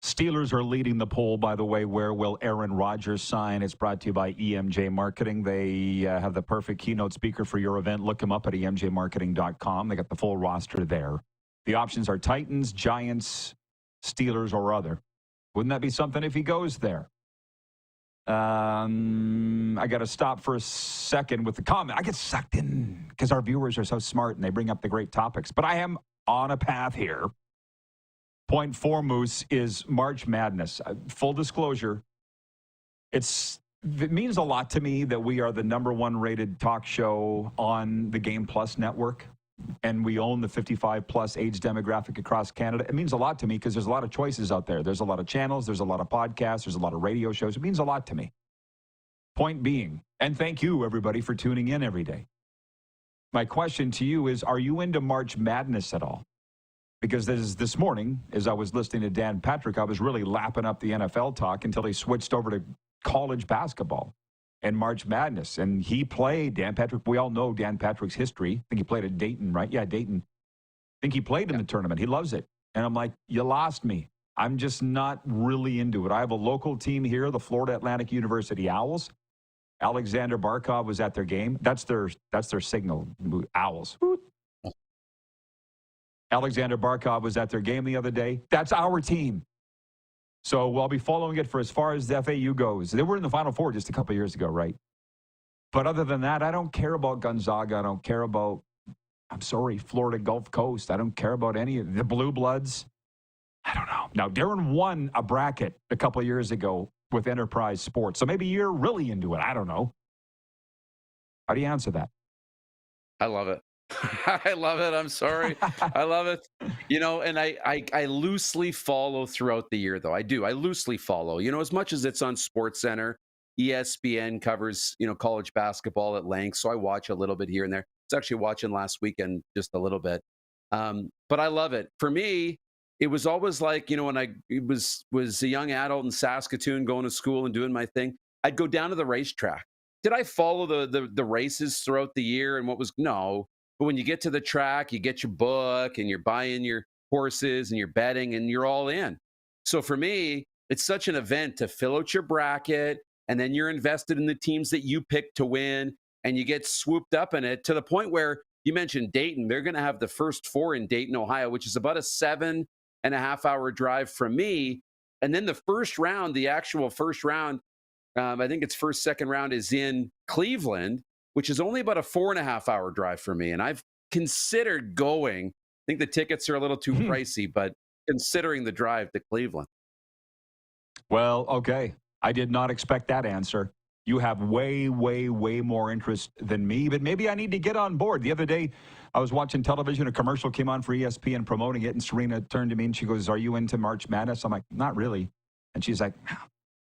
Steelers are leading the poll, by the way. Where will Aaron Rodgers sign? It's brought to you by EMJ Marketing. They have the perfect keynote speaker for your event. Look them up at emjmarketing.com. They got the full roster there. The options are Titans, Giants, Steelers, or other. Wouldn't that be something if he goes there? I got to stop for a second with the comment. I get sucked in because our viewers are so smart and they bring up the great topics. But I am on a path here. Point four, Moose, is March Madness. Full disclosure, it means a lot to me that we are the number one rated talk show on the Game Plus network, and we own the 55-plus age demographic across Canada. It means a lot to me because there's a lot of choices out there. There's a lot of channels. There's a lot of podcasts. There's a lot of radio shows. It means a lot to me. Point being, and thank you, everybody, for tuning in every day. My question to you is, are you into March Madness at all? Because this morning, as I was listening to Dan Patrick, I was really lapping up the NFL talk until he switched over to college basketball and March Madness. And he played, Dan Patrick, we all know Dan Patrick's history. I think he played at Dayton, right? Yeah, Dayton. I think he played in the tournament. He loves it. And I'm like, you lost me. I'm just not really into it. I have a local team here, the Florida Atlantic University Owls. Alexander Barkov was at their game. That's their signal, Owls. Alexander Barkov was at their game the other day. That's our team. So I'll be following it for as far as the FAU goes. They were in the Final Four just a couple of years ago, right? But other than that, I don't care about Gonzaga. I don't care about, Florida Gulf Coast. I don't care about any of the Blue Bloods. I don't know. Now, Darren won a bracket a couple of years ago with Enterprise Sports. So maybe you're really into it. I don't know. How do you answer that? I love it. I love it. I'm sorry. I love it. And I loosely follow throughout the year, though. I do. I loosely follow. As much as it's on SportsCenter, ESPN covers, college basketball at length. So I watch a little bit here and there. I was actually watching last weekend just a little bit. But I love it. For me, it was always like, when I was a young adult in Saskatoon going to school and doing my thing, I'd go down to the racetrack. Did I follow the races throughout the year and what was? No. But when you get to the track, you get your book and you're buying your horses and you're betting and you're all in. So for me, it's such an event to fill out your bracket and then you're invested in the teams that you pick to win and you get swooped up in it to the point where you mentioned Dayton. They're going to have the first four in Dayton, Ohio, which is about a 7.5-hour drive from me. And then the first round, the actual first round, I think it's second round is in Cleveland, which is only about a 4.5-hour drive for me. And I've considered going. I think the tickets are a little too pricey, but considering the drive to Cleveland. Well, okay. I did not expect that answer. You have way, way, way more interest than me, but maybe I need to get on board. The other day, I was watching television. A commercial came on for ESPN promoting it, and Serena turned to me and she goes, "Are you into March Madness?" I'm like, "Not really." And she's like,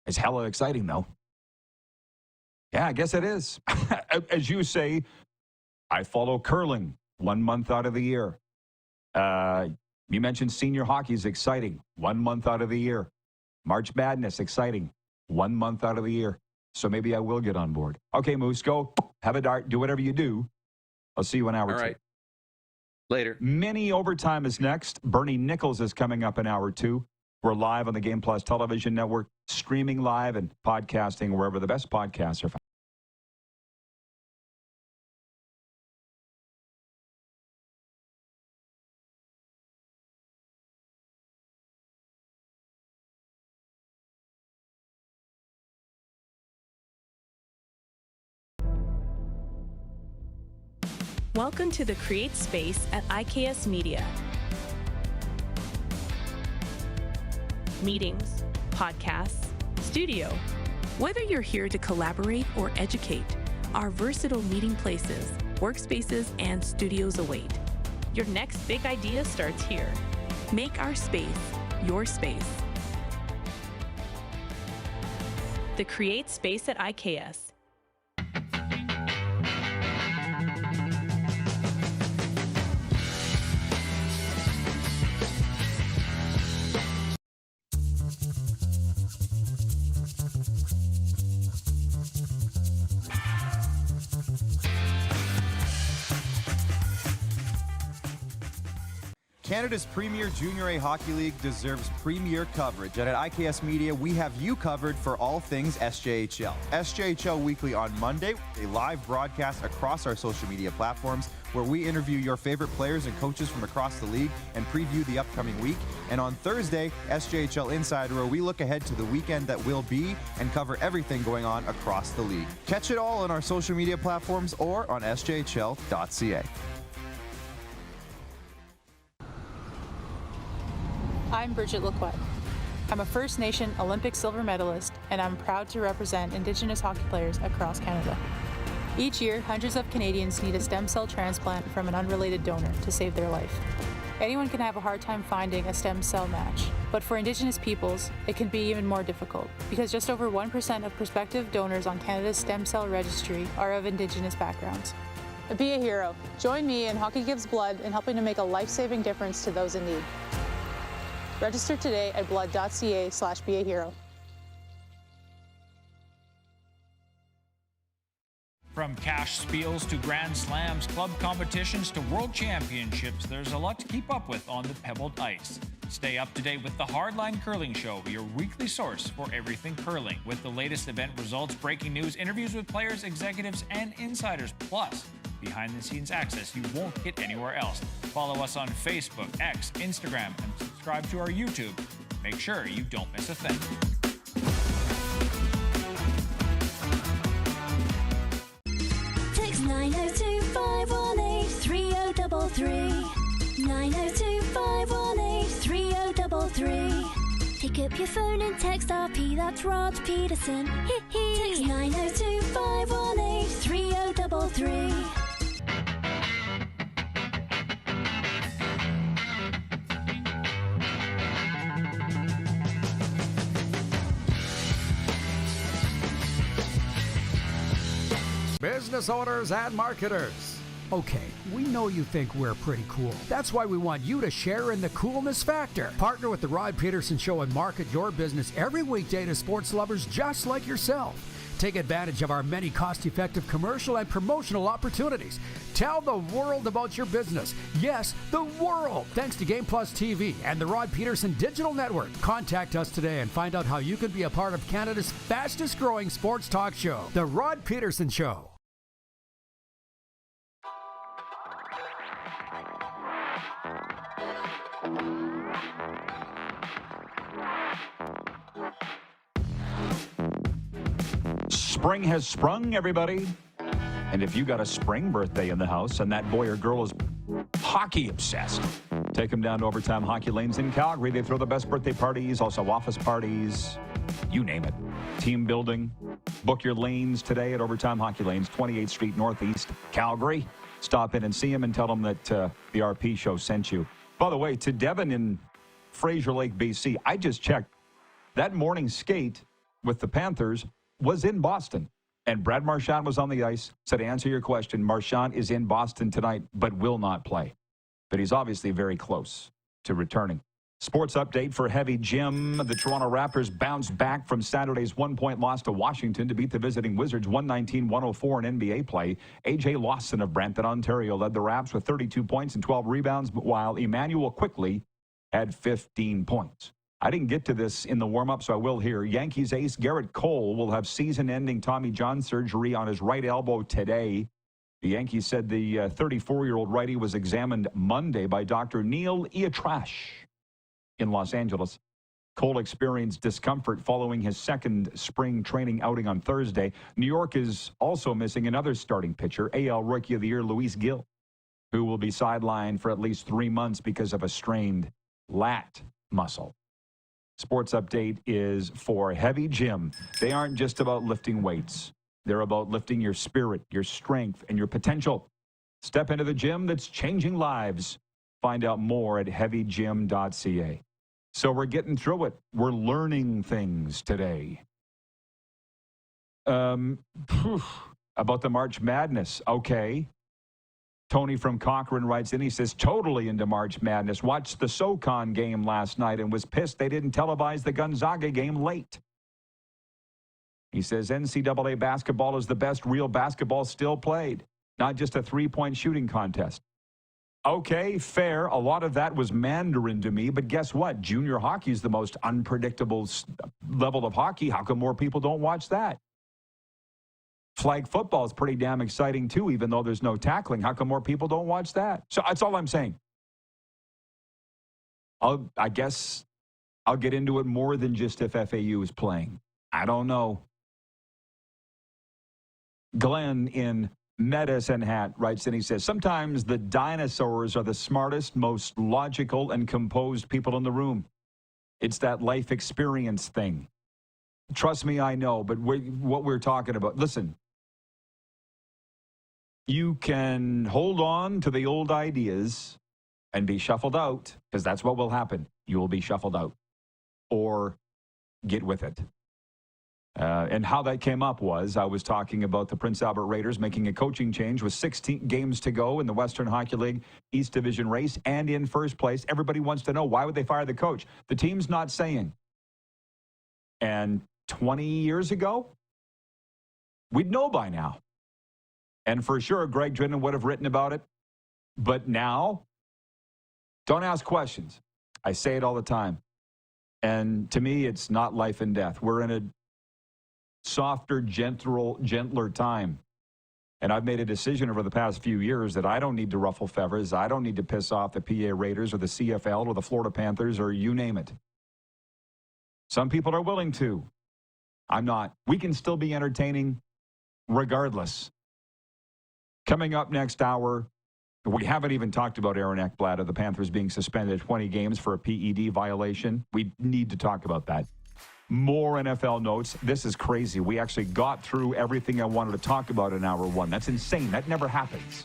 "It's hella exciting, though." Yeah, I guess it is. As you say, I follow curling 1 month out of the year. You mentioned senior hockey is exciting 1 month out of the year. March Madness, exciting 1 month out of the year. So maybe I will get on board. Okay, Moose, go. Have a dart. Do whatever you do. I'll see you in hour 2. All right. Later. Mini overtime is next. Bernie Nicholls is coming up in hour 2. We're live on the Game Plus television network, streaming live and podcasting wherever the best podcasts are found. Welcome to the Create Space at IKS Media. Meetings, podcasts, studio. Whether you're here to collaborate or educate, our versatile meeting places, workspaces, and studios await. Your next big idea starts here. Make our space your space. The Create Space at IKS. Canada's premier Junior A Hockey League deserves premier coverage, and at IKS Media, we have you covered for all things SJHL. SJHL Weekly on Monday, a live broadcast across our social media platforms where we interview your favorite players and coaches from across the league and preview the upcoming week. And on Thursday, SJHL Insider, where we look ahead to the weekend that will be and cover everything going on across the league. Catch it all on our social media platforms or on sjhl.ca. I'm Bridget Lacquette. I'm a First Nation Olympic silver medalist, and I'm proud to represent Indigenous hockey players across Canada. Each year, hundreds of Canadians need a stem cell transplant from an unrelated donor to save their life. Anyone can have a hard time finding a stem cell match, but for Indigenous peoples, it can be even more difficult because just over 1% of prospective donors on Canada's stem cell registry are of Indigenous backgrounds. Be a hero. Join me in Hockey Gives Blood in helping to make a life-saving difference to those in need. Register today at blood.ca/beahero. From cash spiels to Grand Slams, club competitions to world championships, there's a lot to keep up with on the pebbled ice. Stay up to date with the Hardline Curling Show, your weekly source for everything curling, with the latest event results, breaking news, interviews with players, executives, and insiders, plus behind-the-scenes access you won't get anywhere else. Follow us on Facebook, X, Instagram, and subscribe to our YouTube. Make sure you don't miss a thing. Text 902-518-3033. 902-518-3033. Pick up your phone and text RP, that's Rod Pedersen. Text 902-518-3033. Business owners and marketers. Okay, we know you think we're pretty cool. That's why we want you to share in the coolness factor. Partner with the Rod Pedersen Show and market your business every weekday to sports lovers just like yourself. Take advantage of our many cost-effective commercial and promotional opportunities. Tell the world about your business. Yes, the world. Thanks to Game Plus TV and the Rod Pedersen Digital Network. Contact us today and find out how you can be a part of Canada's fastest-growing sports talk show, The Rod Pedersen Show. Spring has sprung, everybody. And if you got a spring birthday in the house and that boy or girl is hockey obsessed, take them down to Overtime Hockey Lanes in Calgary. They throw the best birthday parties, also office parties, you name it. Team building, Book your lanes today at Overtime Hockey Lanes, 28th Street Northeast, Calgary. Stop in and see him and tell him that the RP show sent you. By the way, to Devin in Fraser Lake, BC, I just checked. That morning skate with the Panthers was in Boston. And Brad Marchand was on the ice. So to answer your question, Marchand is in Boston tonight, but will not play. But he's obviously very close to returning. Sports update for Heavy Jim. The Toronto Raptors bounced back from Saturday's 1-point loss to Washington to beat the visiting Wizards 119-104 in NBA play. A.J. Lawson of Brampton, Ontario, led the Raps with 32 points and 12 rebounds, while Emmanuel Quickly had 15 points. I didn't get to this in the warm-up, so I will here. Yankees ace Garrett Cole will have season-ending Tommy John surgery on his right elbow today. The Yankees said the 34-year-old righty was examined Monday by Dr. Neil Iatrash in Los Angeles. Cole experienced discomfort following his second spring training outing on Thursday. New York is also missing another starting pitcher, AL Rookie of the Year Luis Gil, who will be sidelined for at least 3 months because of a strained lat muscle. Sports update is for Heavy Jim. They aren't just about lifting weights. They're about lifting your spirit, your strength, and your potential. Step into the gym that's changing lives. Find out more at heavygym.ca. So we're getting through it. We're learning things today. About the March Madness. Okay. Tony from Cochrane writes in, he says, totally into March Madness. Watched the SoCon game last night and was pissed they didn't televise the Gonzaga game late. He says, NCAA basketball is the best real basketball still played, not just a three-point shooting contest. Okay, fair. A lot of that was Mandarin to me, but guess what? Junior hockey is the most unpredictable level of hockey. How come more people don't watch that? Flag football is pretty damn exciting, too, even though there's no tackling. How come more people don't watch that? So that's all I'm saying. I guess I'll get into it more than just if FAU is playing. I don't know. Glenn in Medicine Hat writes in, he says, sometimes the dinosaurs are the smartest, most logical, and composed people in the room. It's that life experience thing. Trust me, I know, but what we're talking about, listen, you can hold on to the old ideas and be shuffled out, because that's what will happen. You will be shuffled out, or get with it. And how that came up was, I was talking about the Prince Albert Raiders making a coaching change with 16 games to go in the Western Hockey League East Division race and in first place. Everybody wants to know, why would they fire the coach? The team's not saying. And 20 years ago, we'd know by now. And for sure, Greg Drinnen would have written about it. But now, don't ask questions. I say it all the time. And to me, it's not life and death. We're in a softer, gentler time. And I've made a decision over the past few years that I don't need to ruffle feathers. I don't need to piss off the PA Raiders or the CFL or the Florida Panthers or you name it. Some people are willing to. I'm not. We can still be entertaining regardless. Coming up next hour, we haven't even talked about Aaron Ekblad of the Panthers being suspended 20 games for a PED violation. We need to talk about that. More NFL notes. This is crazy. We actually got through everything I wanted to talk about in hour one. That's insane. That never happens.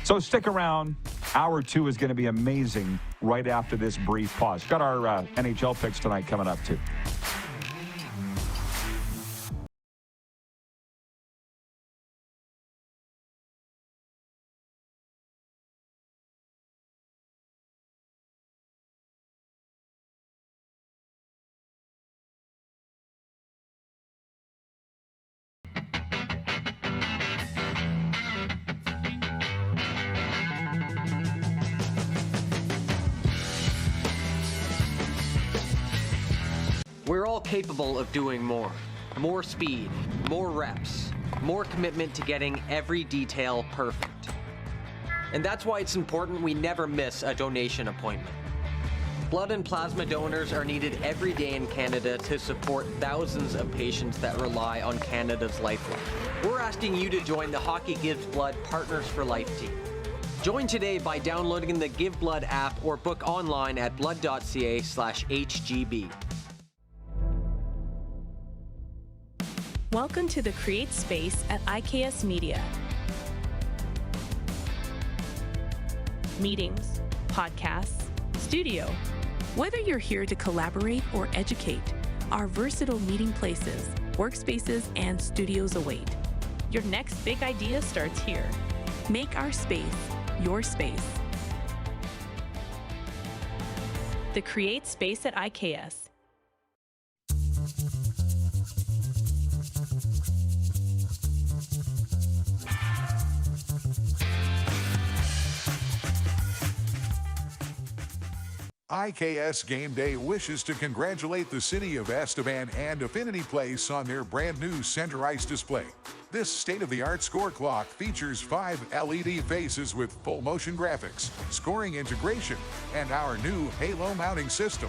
So stick around. Hour two is going to be amazing right after this brief pause. Got our NHL picks tonight coming up, too. We're all capable of doing more. More speed, more reps, more commitment to getting every detail perfect. And that's why it's important we never miss a donation appointment. Blood and plasma donors are needed every day in Canada to support thousands of patients that rely on Canada's lifeline. We're asking you to join the Hockey Gives Blood Partners for Life team. Join today by downloading the Give Blood app or book online at blood.ca/HGB. Welcome to the Create Space at IKS Media. Meetings, podcasts, studio. Whether you're here to collaborate or educate, our versatile meeting places, workspaces, and studios await. Your next big idea starts here. Make our space your space. The Create Space at IKS. IKS Game Day wishes to congratulate the City of Estevan and Affinity Place on their brand new center ice display. This state-of-the-art score clock features 5 LED faces with full motion graphics, scoring integration, and our new Halo mounting system.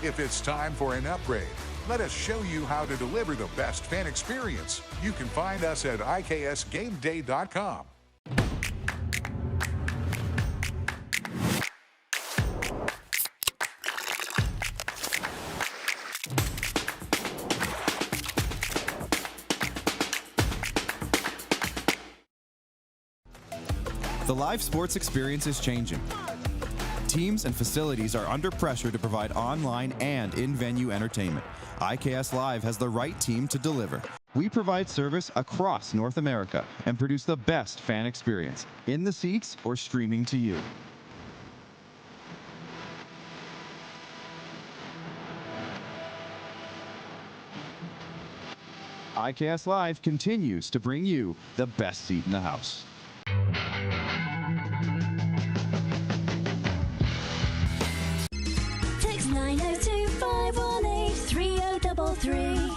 If it's time for an upgrade, let us show you how to deliver the best fan experience. You can find us at iksgameday.com. The live sports experience is changing. Teams and facilities are under pressure to provide online and in-venue entertainment. IKS Live has the right team to deliver. We provide service across North America and produce the best fan experience, in the seats or streaming to you. IKS Live continues to bring you the best seat in the house. Text 902-518-3033.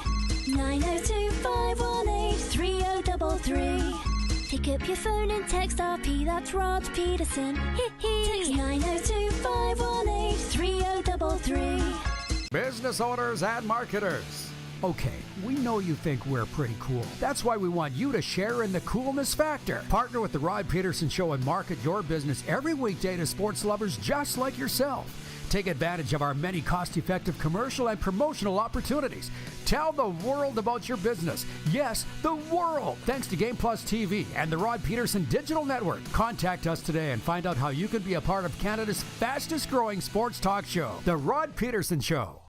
902-518-3033. Pick up your phone and text RP, that's Rod Pedersen. Text 902-518-3033. Business owners and marketers. Okay, we know you think we're pretty cool. That's why we want you to share in the coolness factor. Partner with the Rod Pedersen Show and market your business every weekday to sports lovers just like yourself. Take advantage of our many cost-effective commercial and promotional opportunities. Tell the world about your business. Yes, the world. Thanks to Game Plus TV and the Rod Pedersen Digital Network. Contact us today and find out how you can be a part of Canada's fastest-growing sports talk show, The Rod Pedersen Show.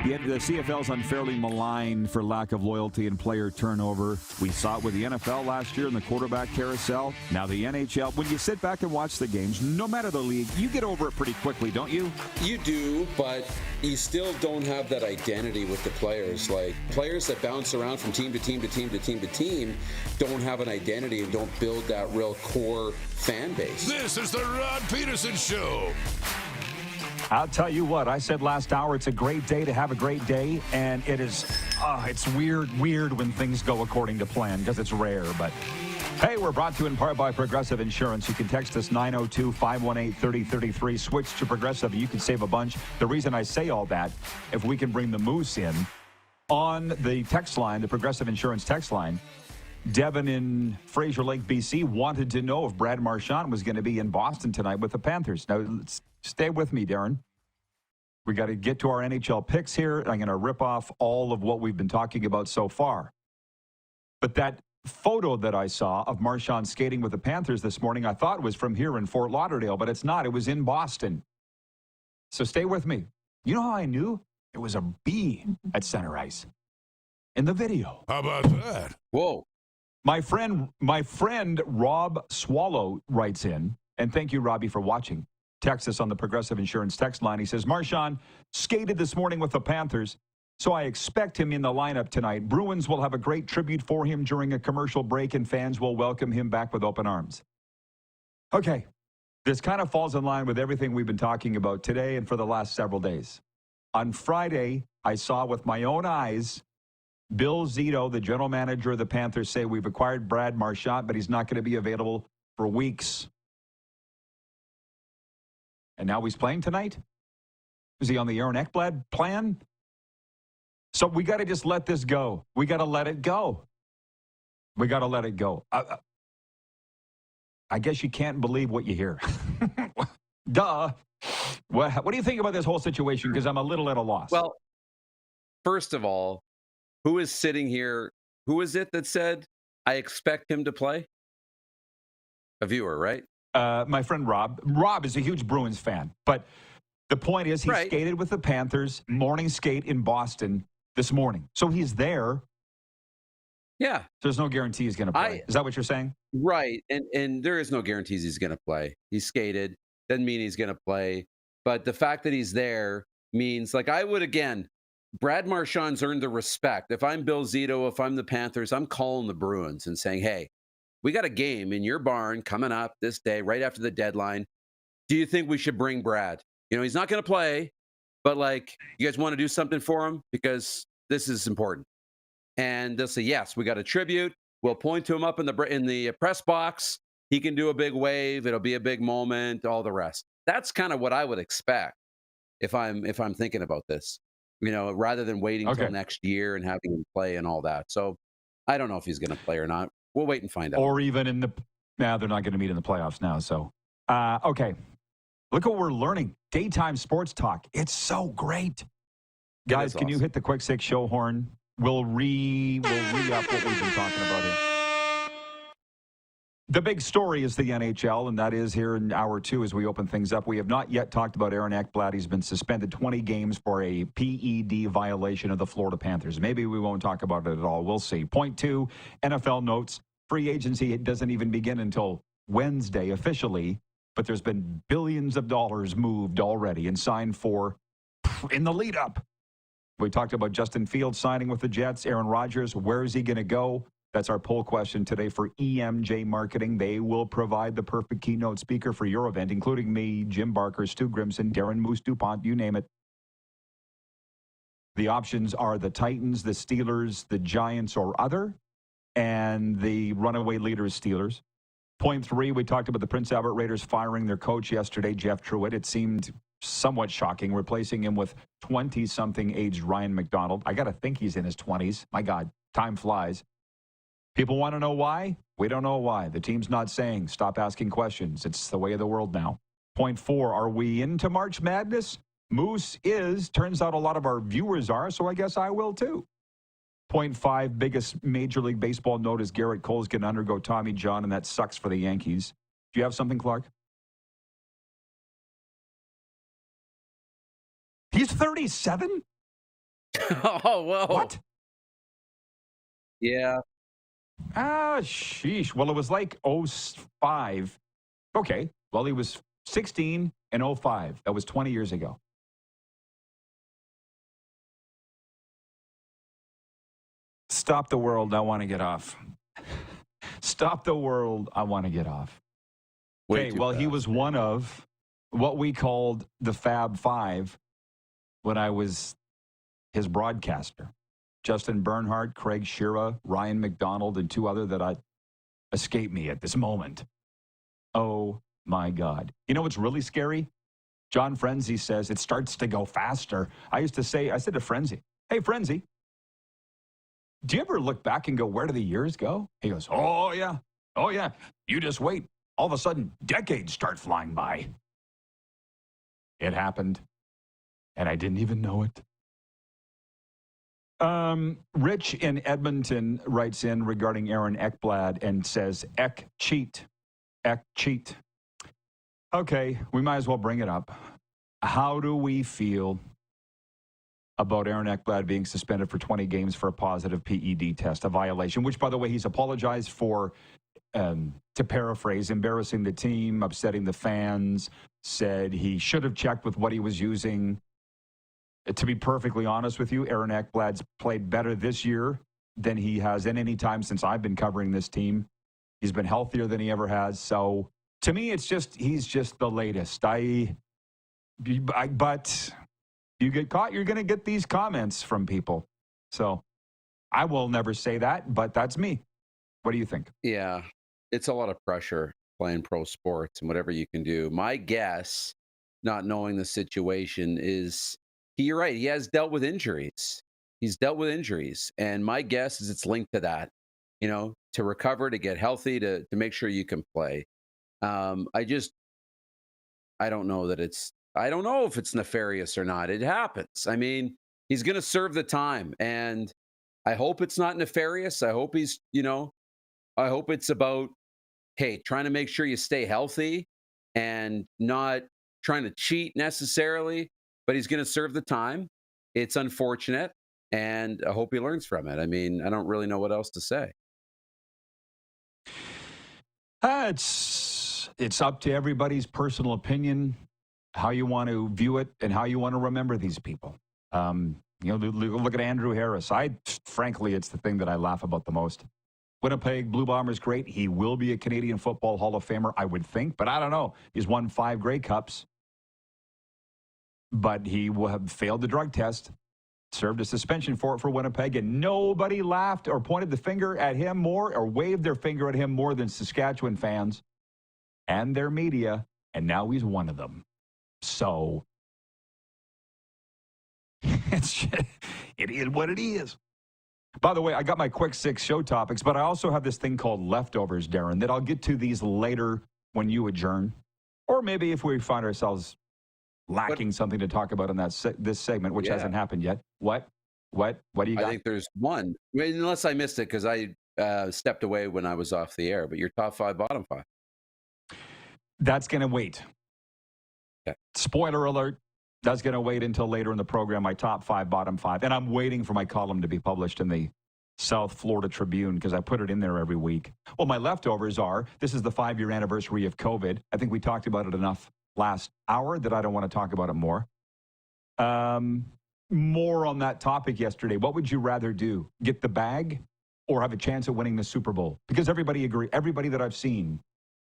Yet the CFL's unfairly maligned for lack of loyalty and player turnover. We saw it with the NFL last year in the quarterback carousel. Now the NHL. When you sit back and watch the games, no matter the league, you get over it pretty quickly, don't you? You do, but you still don't have that identity with the players. Like, players that bounce around from team to team to team to team to team don't have an identity and don't build that real core fan base. This is the Rod Pedersen Show. I'll tell you what, I said last hour, it's a great day to have a great day, and it is, it's weird when things go according to plan, because it's rare, but hey, we're brought to you in part by Progressive Insurance. You can text us 902-518-3033, switch to Progressive, and you can save a bunch. The reason I say all that, if we can bring the Moose in, on the text line, the Progressive Insurance text line, Devin in Fraser Lake, BC, wanted to know if Brad Marchand was going to be in Boston tonight with the Panthers. Now, stay with me, Darren. We got to get to our NHL picks here. I'm going to rip off all of what we've been talking about so far. But that photo that I saw of Marchand skating with the Panthers this morning, I thought was from here in Fort Lauderdale, but it's not. It was in Boston. So stay with me. You know how I knew? It was a bee at center ice in the video. How about that? Whoa. My friend Rob Swallow writes in, and thank you, Robbie, for watching. Text us on the Progressive Insurance text line. He says, Marchand skated this morning with the Panthers, so I expect him in the lineup tonight. Bruins will have a great tribute for him during a commercial break, and fans will welcome him back with open arms. Okay, this kind of falls in line with everything we've been talking about today and for the last several days. On Friday, I saw with my own eyes Bill Zito, the general manager of the Panthers, say we've acquired Brad Marchand, but he's not going to be available for weeks. And now he's playing tonight? Is he on the Aaron Ekblad plan? So we got to just let this go. We got to let it go. We got to let it go. I guess you can't believe what you hear. Duh. What do you think about this whole situation? Because I'm a little at a loss. Well, first of all, who is sitting here? Who is it that said, I expect him to play? A viewer, right? My friend Rob. Rob is a huge Bruins fan. But the point is he skated with the Panthers morning skate in Boston this morning. So he's there. Yeah. There's no guarantee he's going to play. Is that what you're saying? Right. And there is no guarantees he's going to play. He skated. Doesn't mean he's going to play. But the fact that he's there means, like, I would, again, Brad Marchand's earned the respect. If I'm Bill Zito, if I'm the Panthers, I'm calling the Bruins and saying, hey, we got a game in your barn coming up this day, right after the deadline. Do you think we should bring Brad? You know, he's not going to play, but, like, you guys want to do something for him? Because this is important. And they'll say, yes, we got a tribute. We'll point to him up in the press box. He can do a big wave. It'll be a big moment, all the rest. That's kind of what I would expect if I'm thinking about this, you know, rather than waiting until next year and having him play and all that. So I don't know if he's going to play or not. We'll wait and find out. Or even in the they're not going to meet in the playoffs now. So, okay. Look what we're learning. Daytime sports talk. It's so great. Guys, can you hit the quick six show horn? We'll re-up what we've been talking about here. The big story is the NHL, and that is here in hour two as we open things up. We have not yet talked about Aaron Ekblad. He's been suspended 20 games for a PED violation of the Florida Panthers. Maybe we won't talk about it at all. We'll see. Point two, NFL notes. Free agency doesn't even begin until Wednesday officially, but there's been billions of dollars moved already and signed for in the lead up. We talked about Justin Fields signing with the Jets. Aaron Rodgers, where is he going to go? That's our poll question today for EMJ Marketing. They will provide the perfect keynote speaker for your event, including me, Jim Barker, Stu Grimson, Darren Moose DuPont, you name it. The options are the Titans, the Steelers, the Giants, or other, and the runaway leaders, Steelers. Point three, we talked about the Prince Albert Raiders firing their coach yesterday, Jeff Truitt. It seemed somewhat shocking, replacing him with 20-something aged Ryan McDonald. I got to think he's in his 20s. My God, time flies. People want to know why? We don't know why. The team's not saying. Stop asking questions. It's the way of the world now. Point four, are we into March Madness? Moose is. Turns out a lot of our viewers are, so I guess I will too. Point five, biggest Major League Baseball note is Garrett Cole's going to undergo Tommy John, and that sucks for the Yankees. Do you have something, Clark? He's 37? Oh, whoa. What? Yeah. Sheesh. Well, it was like 05. Okay. Well, he was 16 in 05. That was 20 years ago. Stop the world. I want to get off. Stop the world. I want to get off. Okay. Well, he was one of what we called the Fab Five when I was his broadcaster. Justin Bernhardt, Craig Shearer, Ryan McDonald, and two other that escape me at this moment. Oh, my God. You know what's really scary? John Frenzy says it starts to go faster. I said to Frenzy, hey, Frenzy, do you ever look back and go, where do the years go? He goes, oh, yeah. Oh, yeah. You just wait. All of a sudden, decades start flying by. It happened, and I didn't even know it. Rich in Edmonton writes in regarding Aaron Ekblad and says, Ek cheat. Okay, we might as well bring it up. How do we feel about Aaron Ekblad being suspended for 20 games for a positive PED test, a violation, which, by the way, he's apologized for, to paraphrase, embarrassing the team, upsetting the fans, said he should have checked with what he was using. To be perfectly honest with you, Aaron Ekblad's played better this year than he has in any time since I've been covering this team. He's been healthier than he ever has. So to me, he's just the latest. But you get caught, you're going to get these comments from people. So I will never say that, but that's me. What do you think? Yeah, it's a lot of pressure playing pro sports and whatever you can do. My guess, not knowing the situation, is you're right. He has dealt with injuries. He's dealt with injuries. And my guess is it's linked to that, you know, to recover, to get healthy, to make sure you can play. I I don't know if it's nefarious or not. It happens. I mean, he's going to serve the time, and I hope it's not nefarious. I hope I hope it's about, hey, trying to make sure you stay healthy and not trying to cheat necessarily, but he's going to serve the time. It's unfortunate, and I hope he learns from it. I mean, I don't really know what else to say. It's up to everybody's personal opinion, how you want to view it and how you want to remember these people. Look at Andrew Harris. Frankly, it's the thing that I laugh about the most. Winnipeg Blue Bombers great. He will be a Canadian Football Hall of Famer, I would think, but I don't know. He's won 5 Grey Cups, but he will have failed the drug test, served a suspension for it for Winnipeg, and nobody laughed or pointed the finger at him more or waved their finger at him more than Saskatchewan fans and their media, and now he's one of them. So it is what it is. By the way, I got my quick 6 show topics, but I also have this thing called leftovers, Darren, that I'll get to these later when you adjourn. Or maybe if we find ourselves lacking something to talk about in this segment, which hasn't happened yet. What do you got? I think there's one. I mean, unless I missed it because I stepped away when I was off the air, but your top 5, bottom 5. That's going to wait. Okay. Spoiler alert. That's going to wait until later in the program, my top 5, bottom 5. And I'm waiting for my column to be published in the South Florida Tribune because I put it in there every week. Well, my leftovers are, this is the 5-year anniversary of COVID. I think we talked about it enough last hour that I don't want to talk about it more. More on that topic yesterday. What would you rather do? Get the bag or have a chance at winning the Super Bowl? Because everybody that I've seen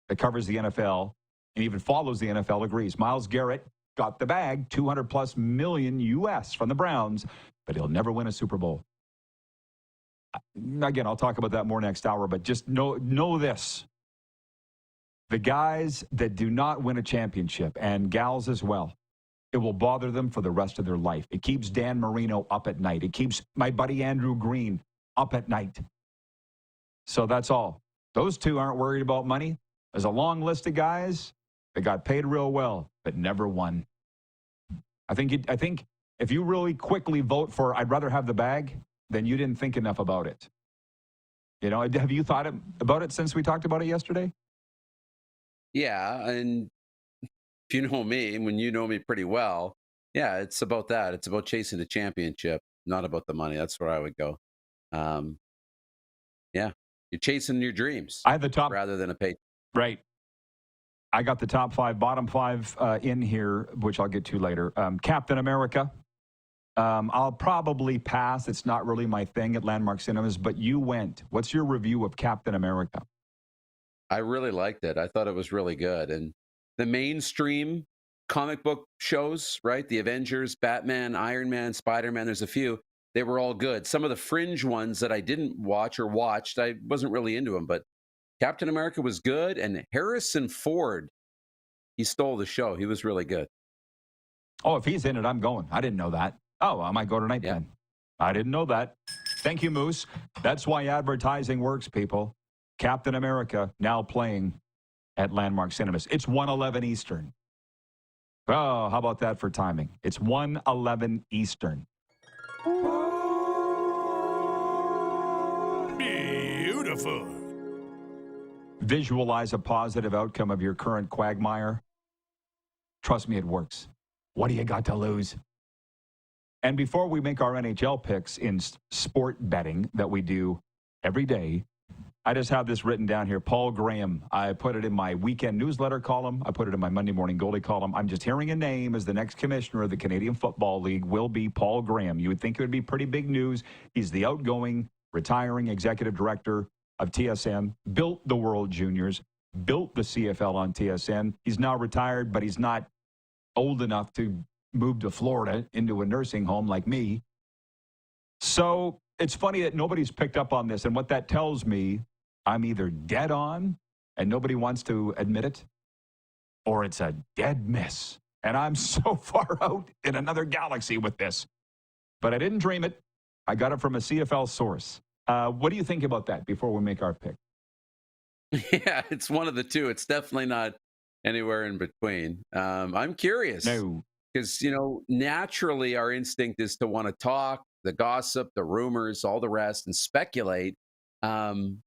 that covers the NFL and even follows the NFL agrees. Myles Garrett got the bag, $200+ million US from the Browns, but he'll never win a Super Bowl. Again, I'll talk about that more next hour, but just know this. The guys that do not win a championship, and gals as well, it will bother them for the rest of their life. It keeps Dan Marino up at night. It keeps my buddy Andrew Green up at night. So that's all. Those two aren't worried about money. There's a long list of guys that got paid real well, but never won. I think if you really quickly vote for I'd rather have the bag, then you didn't think enough about it. You know, have you thought about it since we talked about it yesterday? Yeah, and if you know me, and when you know me pretty well, yeah, it's about that. It's about chasing the championship, not about the money. That's where I would go. Yeah, you're chasing your dreams. I have the top rather than a pay. Right. I got the top 5, bottom 5 in here, which I'll get to later. Captain America. I'll probably pass. It's not really my thing at Landmark Cinemas, but you went. What's your review of Captain America? I really liked it. I thought it was really good. And the mainstream comic book shows, right? The Avengers, Batman, Iron Man, Spider-Man, there's a few. They were all good. Some of the fringe ones that I didn't watch or watched, I wasn't really into them, but Captain America was good. And Harrison Ford, he stole the show. He was really good. Oh, if he's in it, I'm going. I didn't know that. Oh, I might go tonight then. I didn't know that. Thank you, Moose. That's why advertising works, people. Captain America now playing at Landmark Cinemas. It's 1:11 Eastern. Oh, how about that for timing? It's 1:11 Eastern. Beautiful. Visualize a positive outcome of your current quagmire. Trust me, it works. What do you got to lose? And before we make our NHL picks in sport betting that we do every day, I just have this written down here. Paul Graham. I put it in my weekend newsletter column. I put it in my Monday morning goalie column. I'm just hearing a name as the next commissioner of the Canadian Football League will be Paul Graham. You would think it would be pretty big news. He's the outgoing, retiring executive director of TSN, built the World Juniors, built the CFL on TSN. He's now retired, but he's not old enough to move to Florida into a nursing home like me. So it's funny that nobody's picked up on this. And what that tells me, I'm either dead on and nobody wants to admit it, or it's a dead miss. And I'm so far out in another galaxy with this. But I didn't dream it. I got it from a CFL source. What do you think about that before we make our pick? Yeah, it's one of the two. It's definitely not anywhere in between. I'm curious. No. Because, naturally our instinct is to want to talk, the gossip, the rumors, all the rest, and speculate. I'm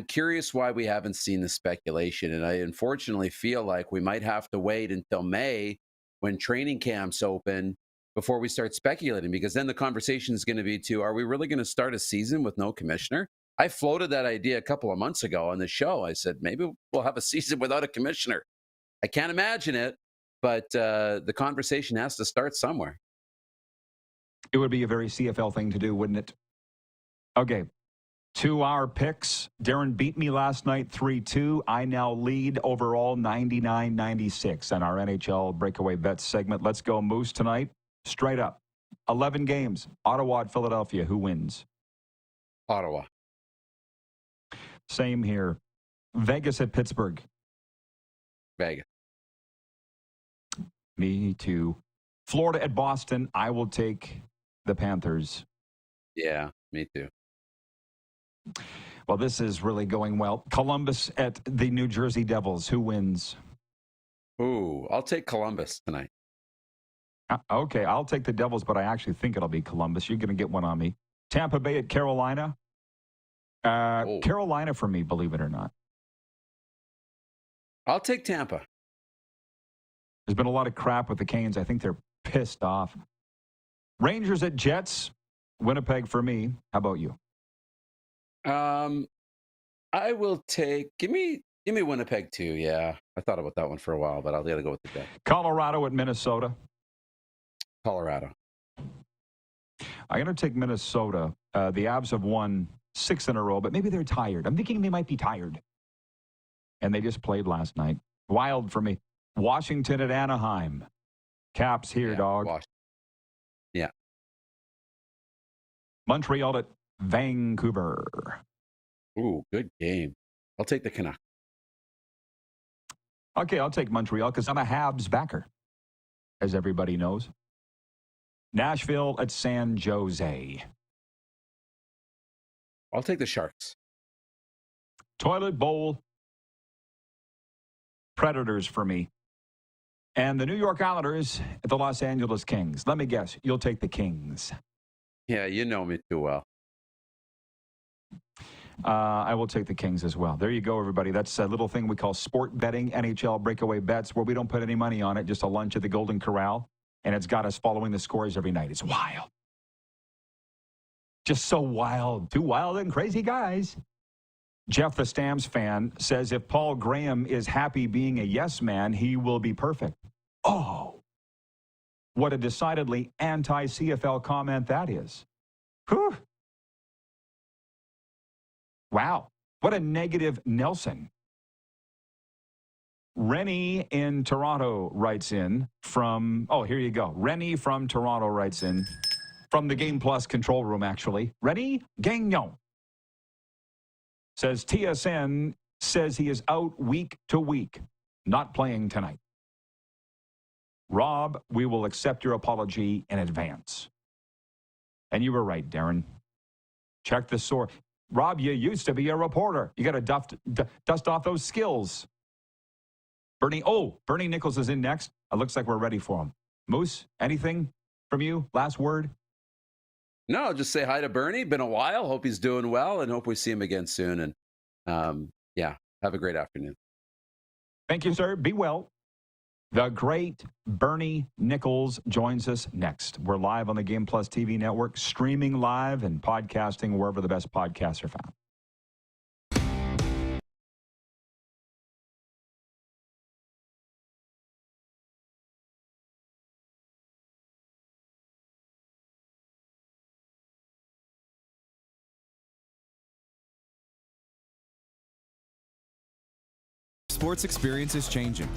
curious why we haven't seen the speculation. And I unfortunately feel like we might have to wait until May when training camps open before we start speculating, because then the conversation is going to be are we really going to start a season with no commissioner? I floated that idea a couple of months ago on the show. I said, maybe we'll have a season without a commissioner. I can't imagine it, but the conversation has to start somewhere. It would be a very CFL thing to do, wouldn't it? Okay. 2 our picks. Darren beat me last night 3-2. I now lead overall 99-96 on our NHL Breakaway Bets segment. Let's go Moose tonight. Straight up. 11 games. Ottawa at Philadelphia. Who wins? Ottawa. Same here. Vegas at Pittsburgh. Vegas. Me too. Florida at Boston. I will take the Panthers. Yeah, me too. Well, this is really going well. Columbus at the New Jersey Devils. Who wins? Ooh, I'll take Columbus tonight. Okay, I'll take the Devils, but I actually think it'll be Columbus. You're going to get one on me. Tampa Bay at Carolina. Carolina for me, believe it or not. I'll take Tampa. There's been a lot of crap with the Canes. I think they're pissed off. Rangers at Jets. Winnipeg for me. How about you? I will take. Give me Winnipeg too. Yeah, I thought about that one for a while, but I'll gotta go with the Jets. Colorado at Minnesota. Colorado. I'm going to take Minnesota. The Avs have won 6 in a row, but maybe they're tired. I'm thinking they might be tired. And they just played last night. Wild for me. Washington at Anaheim. Caps here, dog. Yeah. Montreal at Vancouver. Ooh, good game. I'll take the Canucks. Okay, I'll take Montreal because I'm a Habs backer, as everybody knows. Nashville at San Jose. I'll take the Sharks. Toilet Bowl. Predators for me. And the New York Islanders at the Los Angeles Kings. Let me guess, you'll take the Kings. Yeah, you know me too well. I will take the Kings as well. There you go, everybody. That's a little thing we call sport betting, NHL breakaway bets, where we don't put any money on it, just a lunch at the Golden Corral. And it's got us following the scores every night. It's wild. Just so wild. Two wild and crazy guys. Jeff, the Stamps fan, says if Paul Graham is happy being a yes man, he will be perfect. Oh, what a decidedly anti-CFL comment that is. Whew. Wow. What a negative Nelson. Rennie in Toronto writes in from, here you go. Rennie from Toronto writes in from the Game Plus control room, actually. Rennie Gagnon says TSN says he is out week to week, not playing tonight. Rob, we will accept your apology in advance. And you were right, Darren. Check the source. Rob, you used to be a reporter. You got to dust off those skills. Bernie Nicholls is in next. It looks like we're ready for him. Moose, anything from you? Last word? No, just say hi to Bernie. Been a while. Hope he's doing well and hope we see him again soon. And have a great afternoon. Thank you, sir. Be well. The great Bernie Nicholls joins us next. We're live on the Game Plus TV network, streaming live and podcasting wherever the best podcasts are found. Sports experience is changing.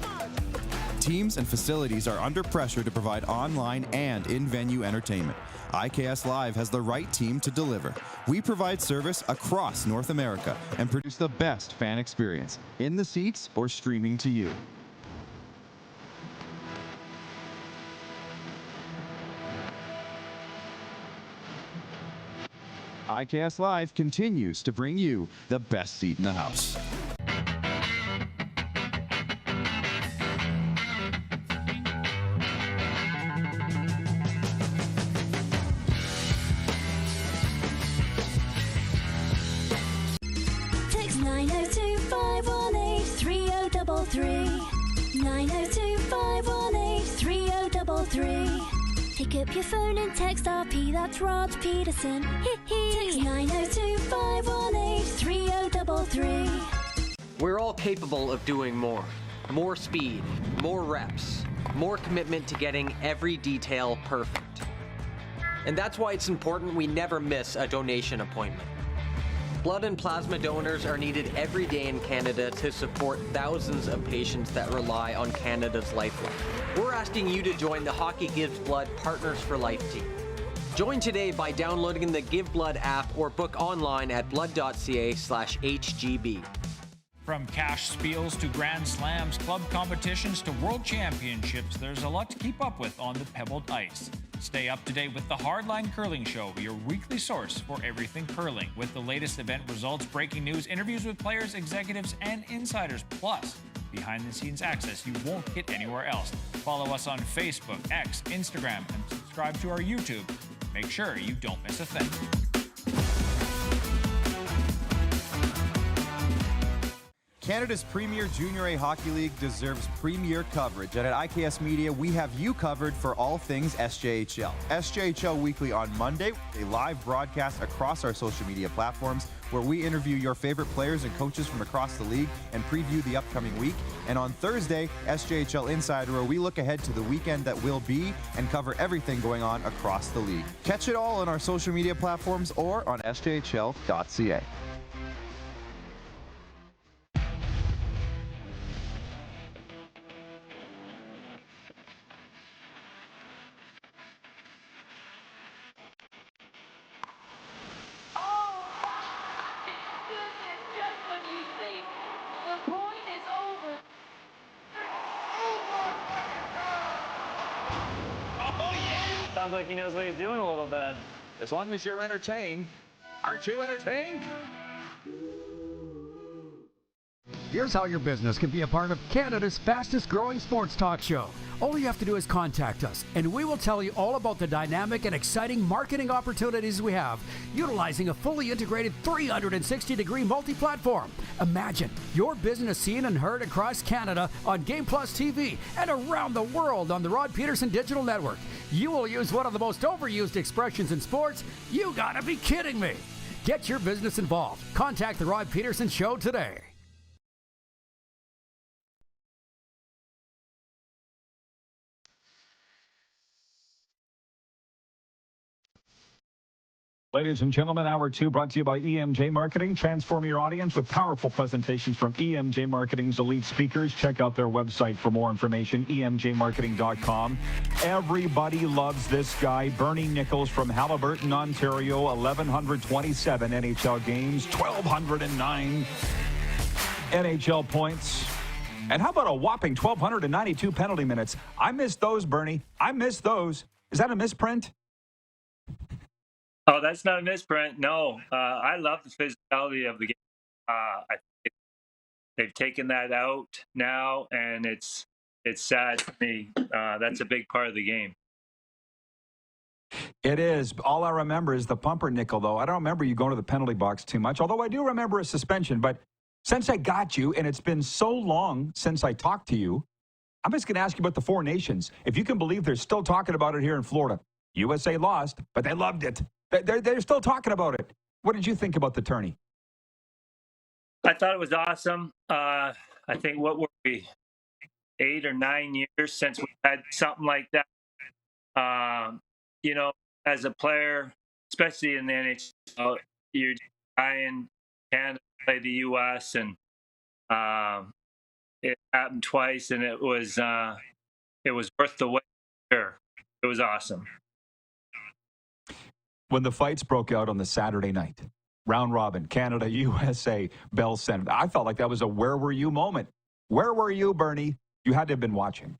Teams and facilities are under pressure to provide online and in-venue entertainment. IKS Live has the right team to deliver. We provide service across North America and produce the best fan experience in the seats or streaming to you. IKS Live continues to bring you the best seat in the house. Pick up your phone and text RP, that's Rod Pedersen. Text 902 518 3033. We're all capable of doing more. More speed, more reps, more commitment to getting every detail perfect. And that's why it's important we never miss a donation appointment. Blood and plasma donors are needed every day in Canada to support thousands of patients that rely on Canada's lifeline. We're asking you to join the Hockey Gives Blood Partners for Life team. Join today by downloading the Give Blood app or book online at blood.ca/HGB. From cash spiels to Grand Slams, club competitions to world championships, there's a lot to keep up with on the pebbled ice. Stay up to date with the Hardline Curling Show, your weekly source for everything curling, with the latest event results, breaking news, interviews with players, executives, and insiders, plus behind-the-scenes access you won't get anywhere else. Follow us on Facebook, X, Instagram, and subscribe to our YouTube. Make sure you don't miss a thing. Canada's premier Junior A Hockey League deserves premier coverage, and at IKS Media, we have you covered for all things SJHL. SJHL Weekly on Monday, a live broadcast across our social media platforms where we interview your favorite players and coaches from across the league and preview the upcoming week. And on Thursday, SJHL Insider, where we look ahead to the weekend that will be and cover everything going on across the league. Catch it all on our social media platforms or on sjhl.ca. Sounds like he knows what he's doing a little bit. As long as you're entertained. Aren't you entertained? Here's how your business can be a part of Canada's fastest growing sports talk show. All you have to do is contact us, and we will tell you all about the dynamic and exciting marketing opportunities we have, utilizing a fully integrated 360-degree multi-platform. Imagine your business seen and heard across Canada on Game Plus TV and around the world on the Rod Pedersen Digital Network. You will use one of the most overused expressions in sports. You gotta be kidding me. Get your business involved. Contact the Rod Pedersen Show today. Ladies and gentlemen, Hour 2 brought to you by EMJ Marketing. Transform your audience with powerful presentations from EMJ Marketing's elite speakers. Check out their website for more information, emjmarketing.com. Everybody loves this guy, Bernie Nicholls from Haliburton, Ontario, 1,127 NHL games, 1,209 NHL points. And how about a whopping 1,292 penalty minutes? I missed those, Bernie. I missed those. Is that a misprint? Oh, that's not a misprint. No, I love the physicality of the game. I think they've taken that out now, and it's sad to me. That's a big part of the game. It is. All I remember is the pumpernickel, though. I don't remember you going to the penalty box too much, although I do remember a suspension. But since I got you, and it's been so long since I talked to you, I'm just going to ask you about the Four Nations. If you can believe they're still talking about it here in Florida. USA lost, but they loved it. They're still talking about it. What did you think about the tourney? I thought it was awesome. I think, what were we, 8 or 9 years since we had something like that? You know, as a player, especially in the NHL, you're trying Canada to play the U.S. and it happened twice, and it was worth the wait. Sure, it was awesome. When the fights broke out on the Saturday night, round robin, Canada, USA, Bell Center, I felt like that was a where were you moment. Where were you, Bernie? You had to have been watching.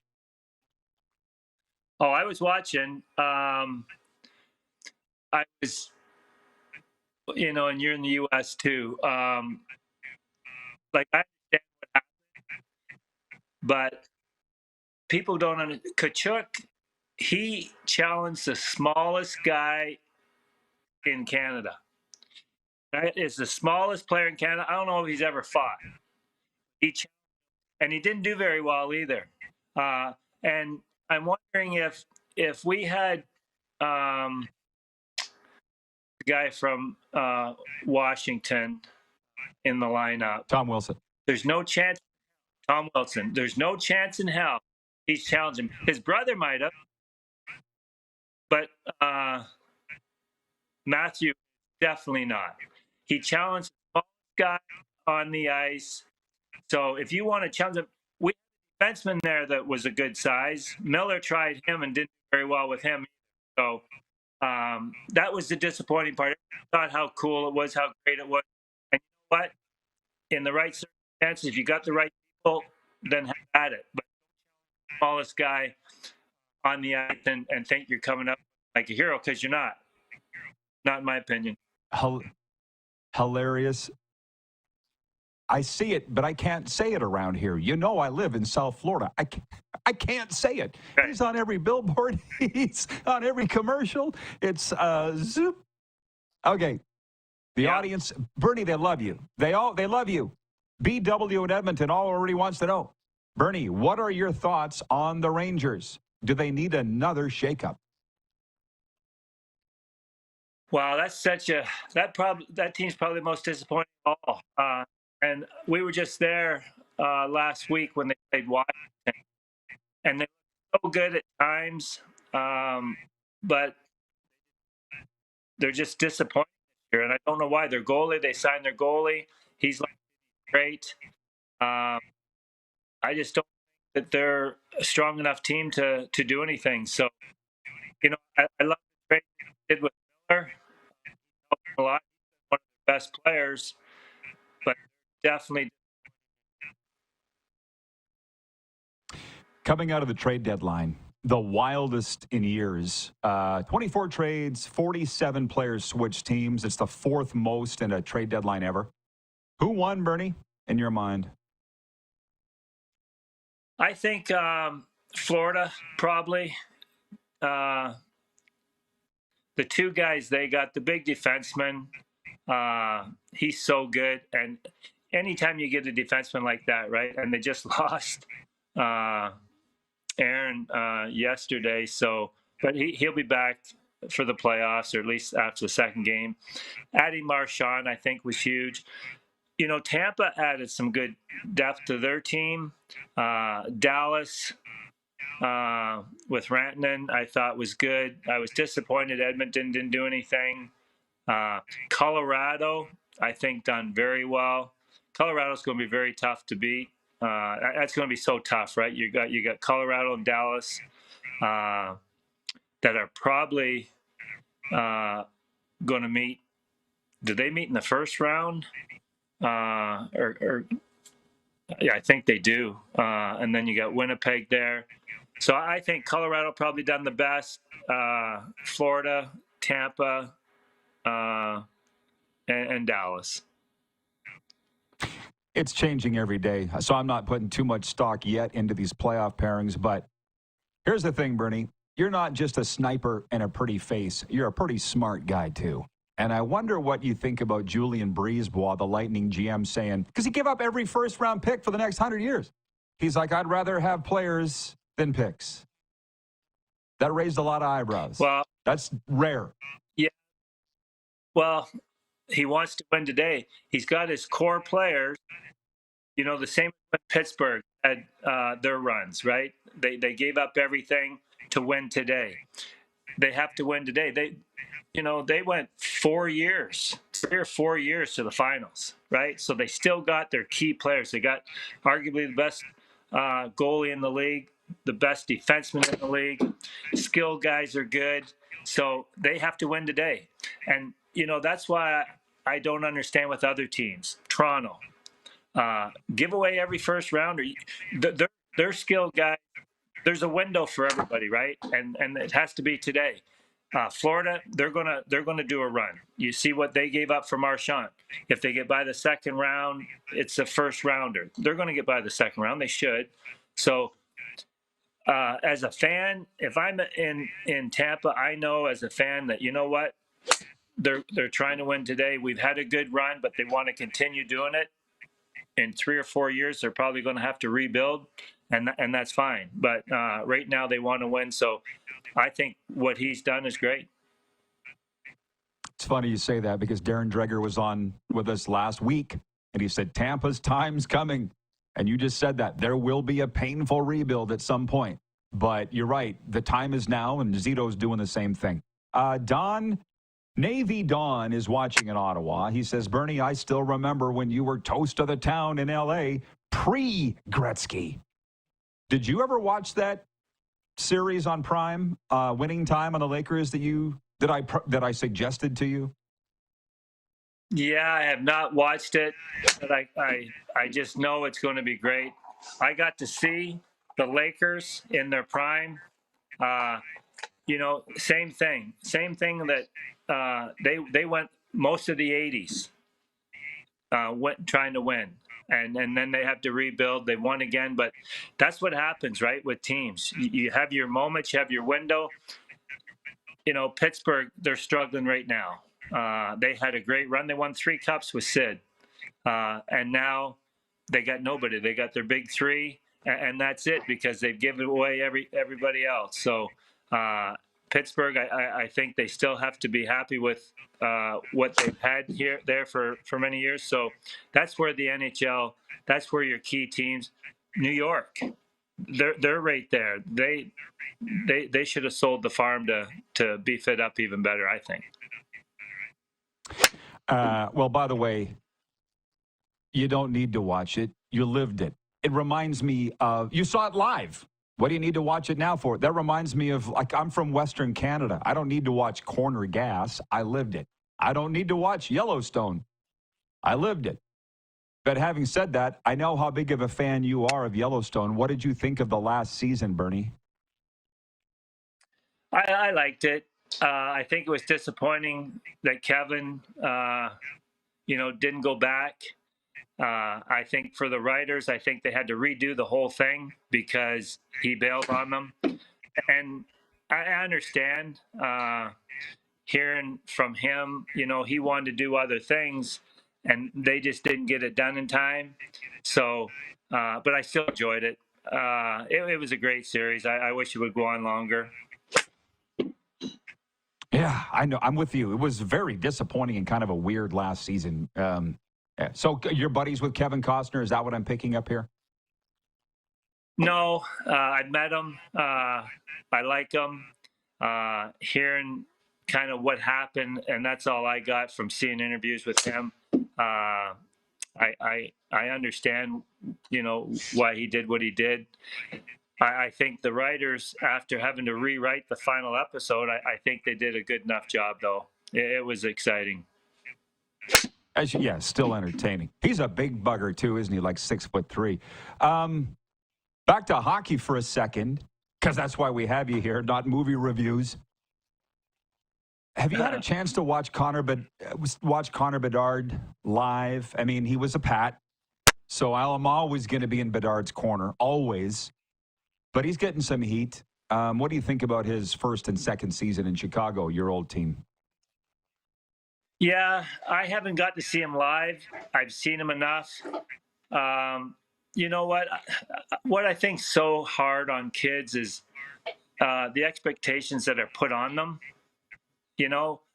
Oh, I was watching. I was, you know, and you're in the U.S. too. Like, I understand what happened, but people don't understand. Kachuk, he challenged the smallest guy in Canada. Right? It's the smallest player in Canada. I don't know if he's ever fought. And he didn't do very well either. And I'm wondering if we had the guy from Washington in the lineup. Tom Wilson. There's no chance. Tom Wilson. There's no chance in hell he's challenging. His brother might have, but Matthew definitely not. He challenged the smallest guy on the ice. So if you want to challenge him, we had a defenseman there that was a good size. Miller tried him and didn't do very well with him. So that was the disappointing part. I thought how cool it was, how great it was. And you know what? In the right circumstances, if you got the right people, then have at it. But the smallest guy on the ice and think you're coming up like a hero, because you're not. Not in my opinion. Hilarious. I see it, but I can't say it around here. You know, I live in South Florida. I can't say it. Okay. He's on every billboard. He's on every commercial. It's zoop. Okay. The audience, Bernie, they love you. They love you. BW in Edmonton already wants to know. Bernie, what are your thoughts on the Rangers? Do they need another shakeup? Wow, that's such a that team's probably the most disappointing of all. And we were just there last week when they played Washington, and they were so good at times, but they're just disappointing here. And I don't know why. Their goalie, they signed their goalie. He's like great. I just don't think that they're a strong enough team to do anything. So, you know, I love the trade they did with Miller. A lot, one of the best players, but definitely. Coming out of the trade deadline, the wildest in years. 24 trades, 47 players switched teams. It's the fourth most in a trade deadline ever. Who won, Bernie, in your mind? I think Florida, probably. The two guys they got, the big defenseman, he's so good. And anytime you get a defenseman like that, right, and they just lost Aaron yesterday, so but he'll be back for the playoffs, or at least after the second game. Adding Marchand, I think, was huge. You know, Tampa added some good depth to their team. Dallas with Rantanen, I thought was good. I was disappointed Edmonton didn't do anything. Colorado, I think, done very well. Colorado's going to be very tough to beat. That's going to be so tough, right? You got Colorado and Dallas that are probably going to meet. Do they meet in the first round? Yeah, I think they do. And then you got Winnipeg there. So I think Colorado probably done the best. Florida, Tampa, and Dallas. It's changing every day, so I'm not putting too much stock yet into these playoff pairings. But here's the thing, Bernie. You're not just a sniper and a pretty face. You're a pretty smart guy, too. And I wonder what you think about Julian Brisebois, the Lightning GM, saying, because he gave up every first-round pick for the next 100 years. He's like, I'd rather have players than picks. That raised a lot of eyebrows. Well, that's rare. Yeah. Well, he wants to win today. He's got his core players. You know, the same with Pittsburgh had their runs, right? They gave up everything to win today. They have to win today. They went 4 years, 3 or 4 years to the finals, right? So they still got their key players. They got arguably the best goalie in the league, the best defenseman in the league. Skilled guys are good. So they have to win today. And, you know, that's why I don't understand with other teams. Toronto, give away every first rounder. They're skilled guys. There's a window for everybody, right? And it has to be today. Florida, they're gonna do a run. You see what they gave up for Marchand. If they get by the second round, it's a first rounder. They're gonna get by the second round. They should. So as a fan, if I'm in Tampa, I know as a fan that, you know what, they're trying to win today. We've had a good run, but they want to continue doing it. In 3 or 4 years, they're probably going to have to rebuild. and that's fine. But right now they want to win, so I think what he's done is great. It's funny you say that because Darren Dreger was on with us last week, and he said Tampa's time's coming. And you just said that. There will be a painful rebuild at some point. But you're right. The time is now, and Zito's doing the same thing. Navy Don is watching in Ottawa. He says, Bernie, I still remember when you were toast of the town in L.A. pre-Gretzky. Did you ever watch that series on Prime, Winning Time on the Lakers that I suggested to you? Yeah, I have not watched it, but I just know it's going to be great. I got to see the Lakers in their prime. Same thing that they went most of the 80s trying to win. And then they have to rebuild. They won again, but that's what happens, right, with teams. You have your moments, you have your window. Pittsburgh, they're struggling right now. They had a great run. They won 3 cups with Sid. And now they got nobody. They got their big 3, and that's it because they've given away everybody else. So Pittsburgh, I think they still have to be happy with what they've had there for many years. So that's where the NHL, that's where your key teams, New York, they're right there. They should have sold the farm to beef it up even better, I think. Well, by the way, you don't need to watch it. You lived it. It reminds me of, you saw it live. What do you need to watch it now for? That reminds me of, like, I'm from Western Canada. I don't need to watch Corner Gas. I lived it. I don't need to watch Yellowstone. I lived it. But having said that, I know how big of a fan you are of Yellowstone. What did you think of the last season, Bernie? I liked it. I think it was disappointing that Kevin, didn't go back. I think for the writers, I think they had to redo the whole thing because he bailed on them. And I understand hearing from him, he wanted to do other things and they just didn't get it done in time. So, but I still enjoyed it. It was a great series. I wish it would go on longer. Yeah, I know. I'm with you. It was very disappointing and kind of a weird last season. So you're buddies with Kevin Costner. Is that what I'm picking up here? No, I met him. I like him. Hearing kind of what happened, and that's all I got from seeing interviews with him. I understand, why he did what he did. I think the writers, after having to rewrite the final episode, I think they did a good enough job, though. It was exciting. Yeah, still entertaining. He's a big bugger, too, isn't he? Like 6'3". Back to hockey for a second, because that's why we have you here, not movie reviews. Have you had a chance to watch Connor Bedard live? I mean, he was a Pat, so I'm always going to be in Bedard's corner, always. But he's getting some heat. What do you think about his first and second season in Chicago, your old team? Yeah, I haven't got to see him live. I've seen him enough. You know what? What I think so hard on kids is the expectations that are put on them.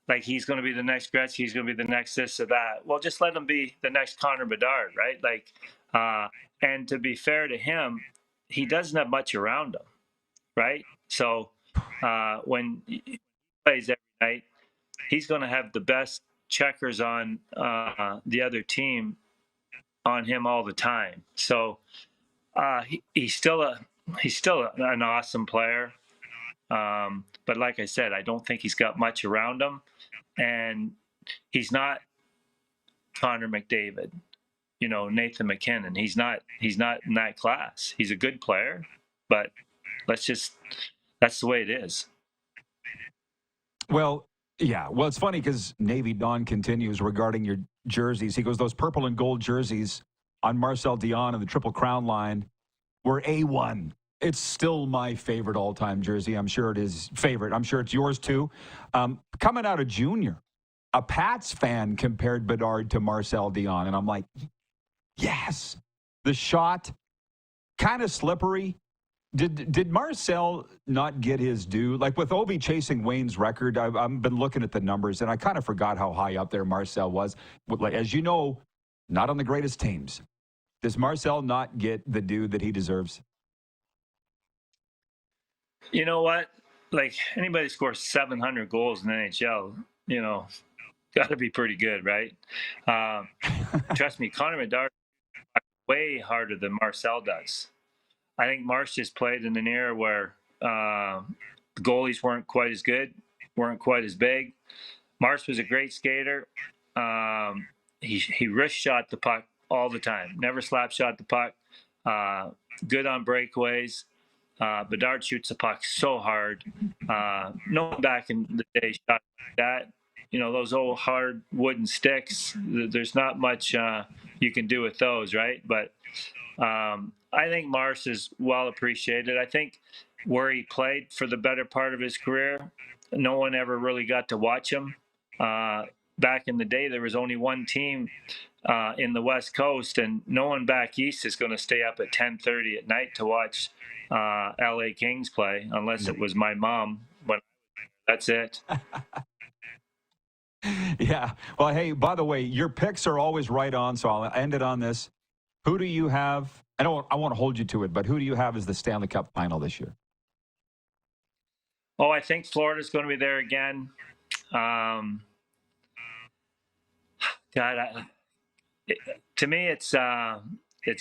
Like he's going to be the next Gretzky, he's going to be the next this or that. Well, just let him be the next Connor Bedard, right? Like, and to be fair to him, he doesn't have much around him, right? So when he plays every night, he's going to have the best checkers on the other team on him all the time. So he's still an awesome player. But like I said, I don't think he's got much around him, and he's not Connor McDavid, Nathan McKinnon. He's not in that class. He's a good player, but that's the way it is. Well, yeah. Well, it's funny because Navy Don continues regarding your jerseys. He goes, those purple and gold jerseys on Marcel Dion and the Triple Crown line were A1. It's still my favorite all-time jersey. I'm sure it is favorite. I'm sure it's yours too. Coming out of junior, a Pats fan compared Bedard to Marcel Dion, and I'm like, yes. The shot, kind of slippery. Did Marcel not get his due? Like with Ovi chasing Wayne's record, I've been looking at the numbers, and I kind of forgot how high up there Marcel was. As you know, not on the greatest teams. Does Marcel not get the due that he deserves? You know what? Like anybody scores 700 goals in the NHL, got to be pretty good, right? Trust me, Connor Bedard way harder than Marcel does. I think Marsh just played in an era where the goalies weren't quite as good, weren't quite as big. Marsh was a great skater. He wrist shot the puck all the time, never slap shot the puck. Good on breakaways. Bedard shoots the puck so hard. No one back in the day shot like that. Those old hard wooden sticks, there's not much you can do with those, right? But I think Marsh is well appreciated. I think where he played for the better part of his career, no one ever really got to watch him. Back in the day, there was only one team in the West Coast, and no one back east is going to stay up at 10:30 at night to watch LA Kings play, unless it was my mom. But that's it. Yeah. Well, hey, by the way, your picks are always right on, so I'll end it on this. Who do you have? I won't hold you to it, but who do you have as the Stanley Cup final this year? Oh, I think Florida's going to be there again. God, to me, it's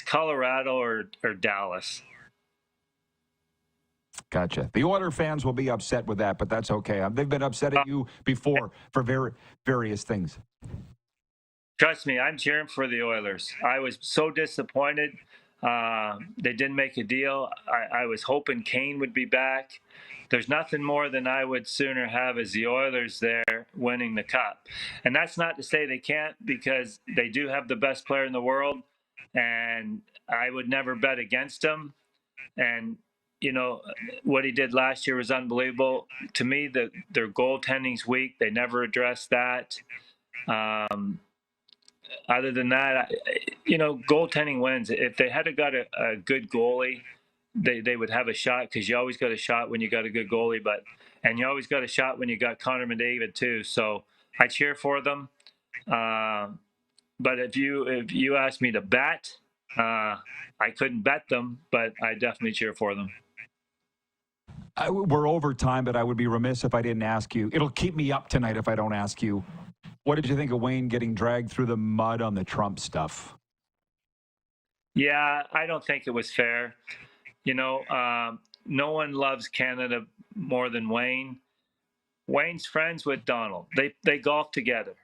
Colorado or Dallas. Gotcha. The Oiler fans will be upset with that, but that's okay. They've been upset at you before for various things. Trust me, I'm cheering for the Oilers. I was so disappointed they didn't make a deal. I was hoping Kane would be back. There's nothing more than I would sooner have as the Oilers there winning the Cup. And that's not to say they can't, because they do have the best player in the world, and I would never bet against them. And what he did last year was unbelievable. To me, their goaltending's weak. They never addressed that. Other than that, goaltending wins. If they had got a good goalie, they would have a shot, because you always got a shot when you got a good goalie, and you always got a shot when you got Connor McDavid too. So I cheer for them. But if you ask me to bet, I couldn't bet them, but I definitely cheer for them. We're over time, but I would be remiss if I didn't ask you. It'll keep me up tonight if I don't ask you. What did you think of Wayne getting dragged through the mud on the Trump stuff? Yeah, I don't think it was fair. No one loves Canada more than Wayne. Wayne's friends with Donald. They golf together,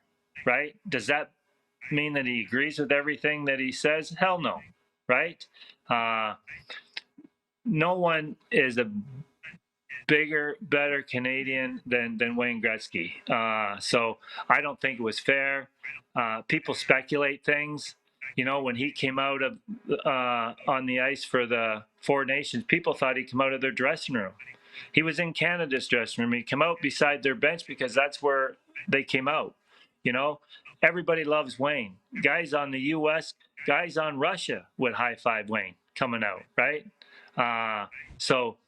right? Does that mean that he agrees with everything that he says? Hell no, right? No one is a bigger, better Canadian than Wayne Gretzky. So I don't think it was fair. People speculate things. When he came out of on the ice for the Four Nations, people thought he'd come out of their dressing room. He was in Canada's dressing room. He came out beside their bench because that's where they came out. Everybody loves Wayne. Guys on the U.S., guys on Russia would high five Wayne coming out, right? So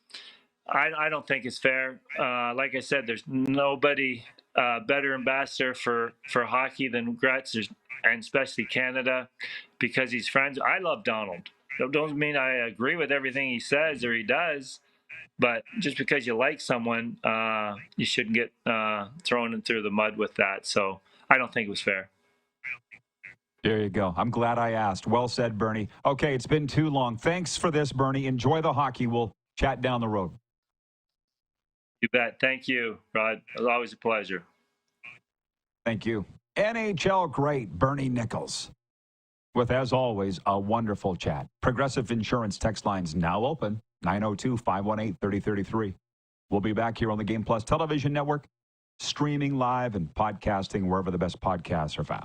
I don't think it's fair. Like I said, there's nobody better ambassador for hockey than Gretz, and especially Canada, because he's friends. I love Donald. That doesn't mean I agree with everything he says or he does, but just because you like someone, you shouldn't get thrown through the mud with that. So I don't think it was fair. There you go. I'm glad I asked. Well said, Bernie. Okay, it's been too long. Thanks for this, Bernie. Enjoy the hockey. We'll chat down the road. You bet. Thank you, Rod. It was always a pleasure. Thank you. NHL great Bernie Nicholls with, as always, a wonderful chat. Progressive Insurance text lines now open, 902-518-3033. We'll be back here on the Game Plus Television Network, streaming live and podcasting wherever the best podcasts are found.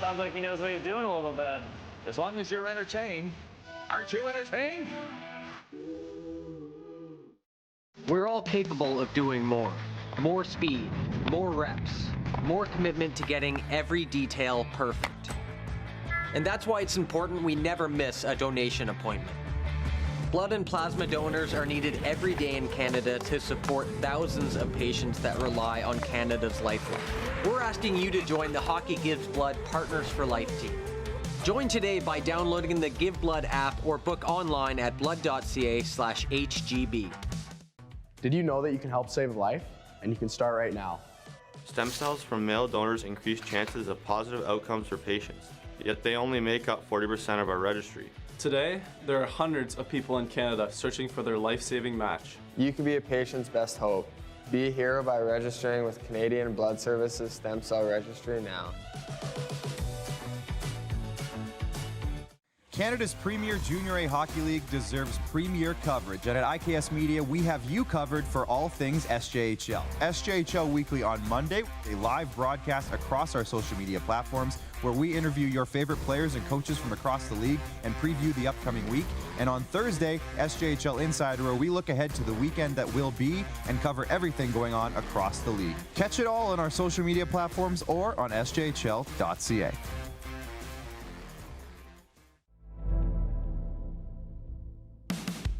Sounds like he knows what he's doing a little bit. As long as you're entertained. Aren't you entertained? We're all capable of doing more. More speed, more reps, more commitment to getting every detail perfect. And that's why it's important we never miss a donation appointment. Blood and plasma donors are needed every day in Canada to support thousands of patients that rely on Canada's lifeline. We're asking you to join the Hockey Gives Blood Partners for Life team. Join today by downloading the Give Blood app or book online at blood.ca/HGB. Did you know that you can help save a life? And you can start right now. Stem cells from male donors increase chances of positive outcomes for patients, yet they only make up 40% of our registry. Today, there are hundreds of people in Canada searching for their life-saving match. You can be a patient's best hope. Be a hero by registering with Canadian Blood Services Stem Cell Registry now. Canada's premier Junior A Hockey League deserves premier coverage, and at IKS Media, we have you covered for all things SJHL. SJHL Weekly on Monday, a live broadcast across our social media platforms where we interview your favorite players and coaches from across the league and preview the upcoming week. And on Thursday, SJHL Insider, where we look ahead to the weekend that will be and cover everything going on across the league. Catch it all on our social media platforms or on sjhl.ca.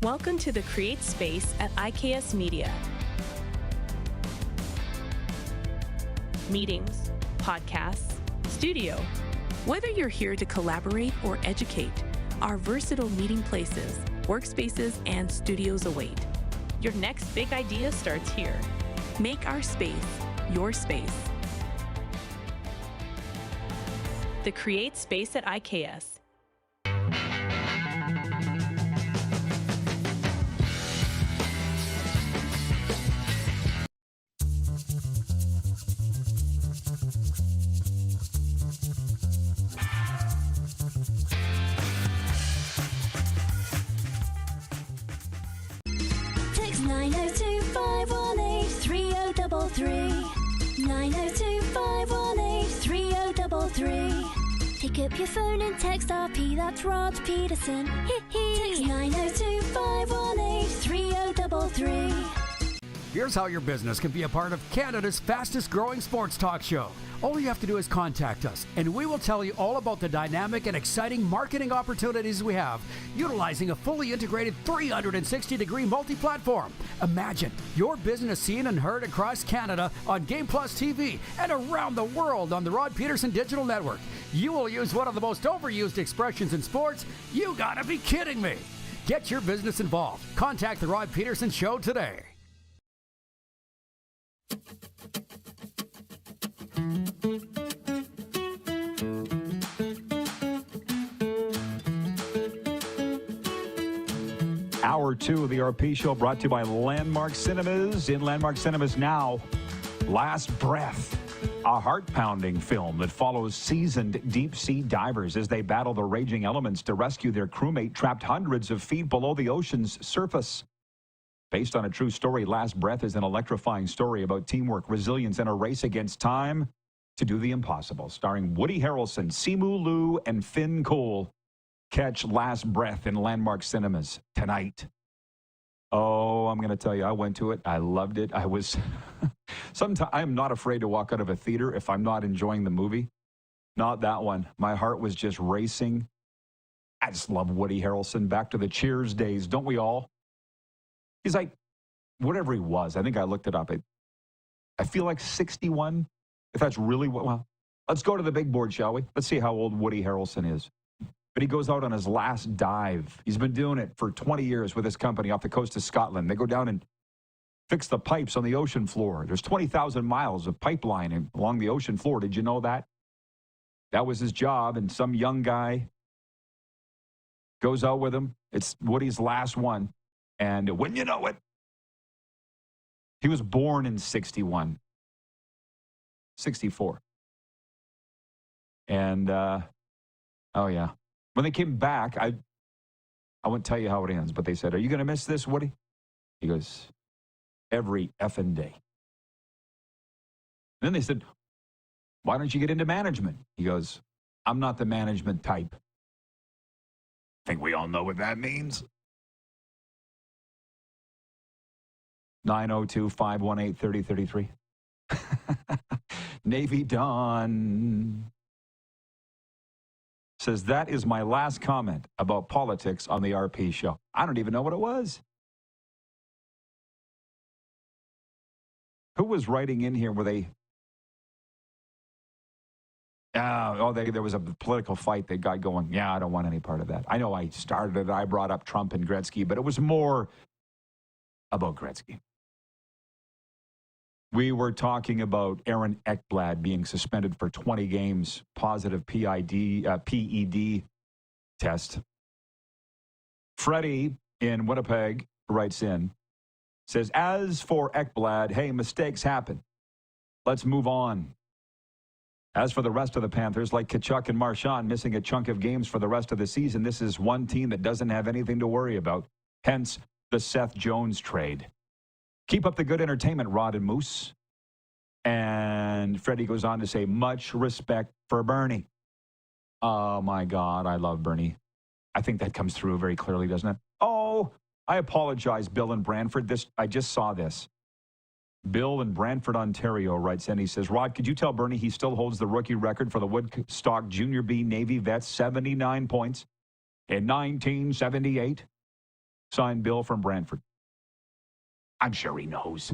Welcome to the Create Space at IKS Media. Meetings, podcasts, studio. Whether you're here to collaborate or educate, our versatile meeting places, workspaces, and studios await. Your next big idea starts here. Make our space your space. The Create Space at IKS. Text 902-518-3033. 902-518-3033. Pick up your phone and text RP, that's Rod Pedersen. Text 902-518-3033. Here's how your business can be a part of Canada's fastest growing sports talk show. All you have to do is contact us, and we will tell you all about the dynamic and exciting marketing opportunities we have, utilizing a fully integrated 360-degree multi-platform. Imagine your business seen and heard across Canada on Game Plus TV and around the world on the Rod Pedersen Digital Network. You will use one of the most overused expressions in sports. You gotta be kidding me. Get your business involved. Contact the Rod Pedersen Show today. Hour 2 of the RP Show brought to you by Landmark Cinemas. In Landmark Cinemas now, Last Breath, a heart-pounding film that follows seasoned deep-sea divers as they battle the raging elements to rescue their crewmate trapped hundreds of feet below the ocean's surface. Based on a true story, Last Breath is an electrifying story about teamwork, resilience, and a race against time to do the impossible. Starring Woody Harrelson, Simu Liu, and Finn Cole. Catch Last Breath in Landmark Cinemas tonight. Oh, I'm going to tell you, I went to it. I loved it. I was... Sometimes I'm not afraid to walk out of a theater if I'm not enjoying the movie. Not that one. My heart was just racing. I just love Woody Harrelson. Back to the Cheers days, don't we all? He's like, whatever he was. I think I looked it up. I feel like 61, if that's really what... Well, let's go to the big board, shall we? Let's see how old Woody Harrelson is. But he goes out on his last dive. He's been doing it for 20 years with his company off the coast of Scotland. They go down and fix the pipes on the ocean floor. There's 20,000 miles of pipeline along the ocean floor. Did you know that? That was his job, and some young guy goes out with him. It's Woody's last one. And wouldn't you know it, he was born in 61, 64. And, oh, yeah. When they came back, I won't tell you how it ends, but they said, "Are you going to miss this, Woody?" He goes, "Every effing day." Then they said, "Why don't you get into management?" He goes, I'm not the management type. Think we all know what that means? 902-518-3033. Navy Dawn says, that is my last comment about politics on the RP show. I don't even know what it was. Who was writing in here? Were they? There was a political fight they got going. Yeah, I don't want any part of that. I know I started it. I brought up Trump and Gretzky, but it was more about Gretzky. We were talking about Aaron Ekblad being suspended for 20 games, positive PED test. Freddie in Winnipeg writes in, says, as for Ekblad, hey, mistakes happen. Let's move on. As for the rest of the Panthers, like Tkachuk and Marchand missing a chunk of games for the rest of the season, this is one team that doesn't have anything to worry about. Hence, the Seth Jones trade. Keep up the good entertainment, Rod and Moose. And Freddie goes on to say, much respect for Bernie. Oh, my God, I love Bernie. I think that comes through very clearly, doesn't it? Oh, I apologize, Bill in Brantford. I just saw this. Bill in Brantford, Ontario writes in, he says, Rod, could you tell Bernie he still holds the rookie record for the Woodstock Junior B Navy Vets, 79 points in 1978? Signed Bill from Brantford. I'm sure he knows.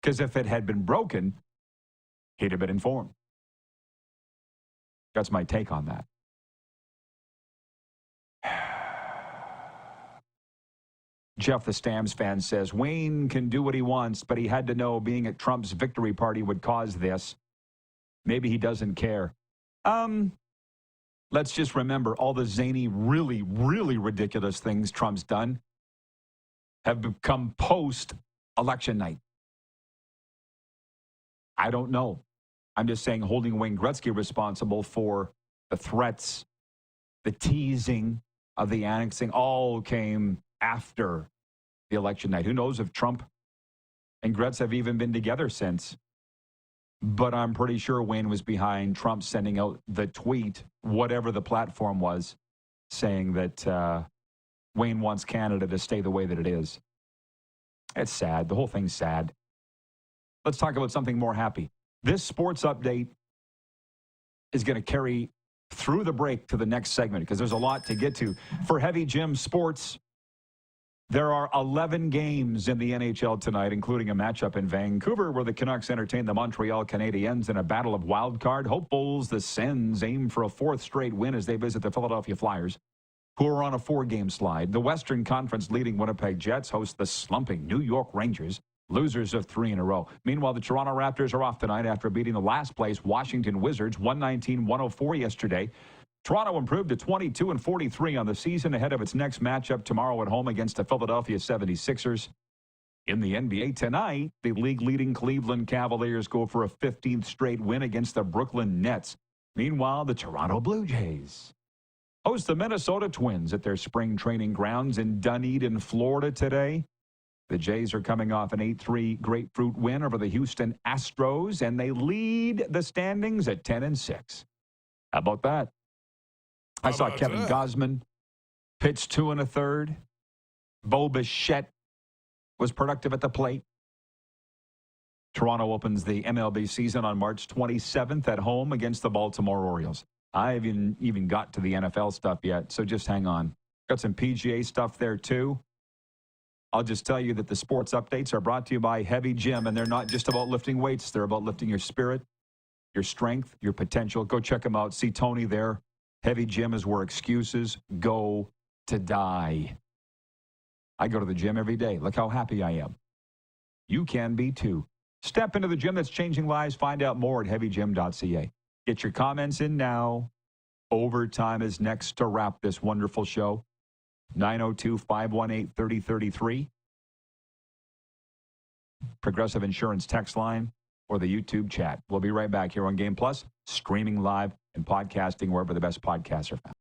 Because if it had been broken, he'd have been informed. That's my take on that. Jeff, the Stamps fan, says, Wayne can do what he wants, but he had to know being at Trump's victory party would cause this. Maybe he doesn't care. Let's just remember all the zany, really, really ridiculous things Trump's done have become post-election night. I don't know. I'm just saying holding Wayne Gretzky responsible for the threats, the teasing of the annexing, all came after the election night. Who knows if Trump and Gretz have even been together since. But I'm pretty sure Wayne was behind Trump sending out the tweet, whatever the platform was, saying that Wayne wants Canada to stay the way that it is. It's sad. The whole thing's sad. Let's talk about something more happy. This sports update is going to carry through the break to the next segment because there's a lot to get to. For Heavy Gym Sports, there are 11 games in the NHL tonight, including a matchup in Vancouver where the Canucks entertain the Montreal Canadiens in a battle of wild card hopefuls. The Sens aim for a fourth straight win as they visit the Philadelphia Flyers, who are on a 4-game slide. The Western Conference leading Winnipeg Jets host the slumping New York Rangers, losers of 3 in a row. Meanwhile, the Toronto Raptors are off tonight after beating the last-place Washington Wizards 119-104 yesterday. Toronto improved to 22-43 on the season ahead of its next matchup tomorrow at home against the Philadelphia 76ers. In the NBA tonight, the league-leading Cleveland Cavaliers go for a 15th straight win against the Brooklyn Nets. Meanwhile, the Toronto Blue Jays host the Minnesota Twins at their spring training grounds in Dunedin, Florida today. The Jays are coming off an 8-3 grapefruit win over the Houston Astros, and they lead the standings at 10-6. How about that? I saw Kevin Gausman pitch 2 1/3. Bo Bichette was productive at the plate. Toronto opens the MLB season on March 27th at home against the Baltimore Orioles. I haven't even got to the NFL stuff yet, so just hang on. Got some PGA stuff there, too. I'll just tell you that the sports updates are brought to you by Heavy Gym, and they're not just about lifting weights. They're about lifting your spirit, your strength, your potential. Go check them out. See Tony there. Heavy Gym is where excuses go to die. I go to the gym every day. Look how happy I am. You can be, too. Step into the gym that's changing lives. Find out more at heavygym.ca. Get your comments in now. Overtime is next to wrap this wonderful show. 902-518-3033. Progressive Insurance text line or the YouTube chat. We'll be right back here on Game Plus, streaming live and podcasting wherever the best podcasts are found.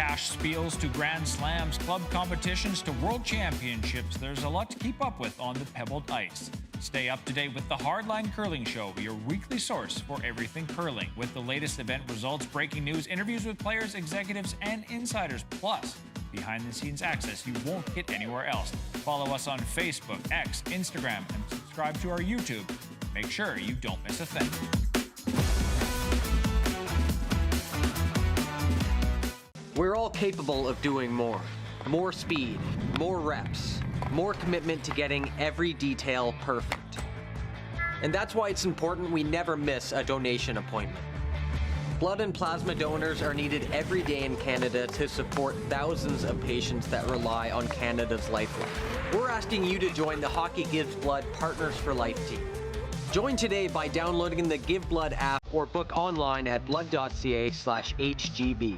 cash spiels to Grand Slams, club competitions to World Championships, there's a lot to keep up with on the pebbled ice. Stay up to date with the Hardline Curling Show, your weekly source for everything curling, with the latest event results, breaking news, interviews with players, executives, and insiders, plus behind-the-scenes access you won't get anywhere else. Follow us on Facebook, X, Instagram, and subscribe to our YouTube. Make sure you don't miss a thing. We're all capable of doing more. More speed, more reps, more commitment to getting every detail perfect. And that's why it's important we never miss a donation appointment. Blood and plasma donors are needed every day in Canada to support thousands of patients that rely on Canada's lifeline. We're asking you to join the Hockey Gives Blood Partners for Life team. Join today by downloading the Give Blood app or book online at blood.ca/HGB.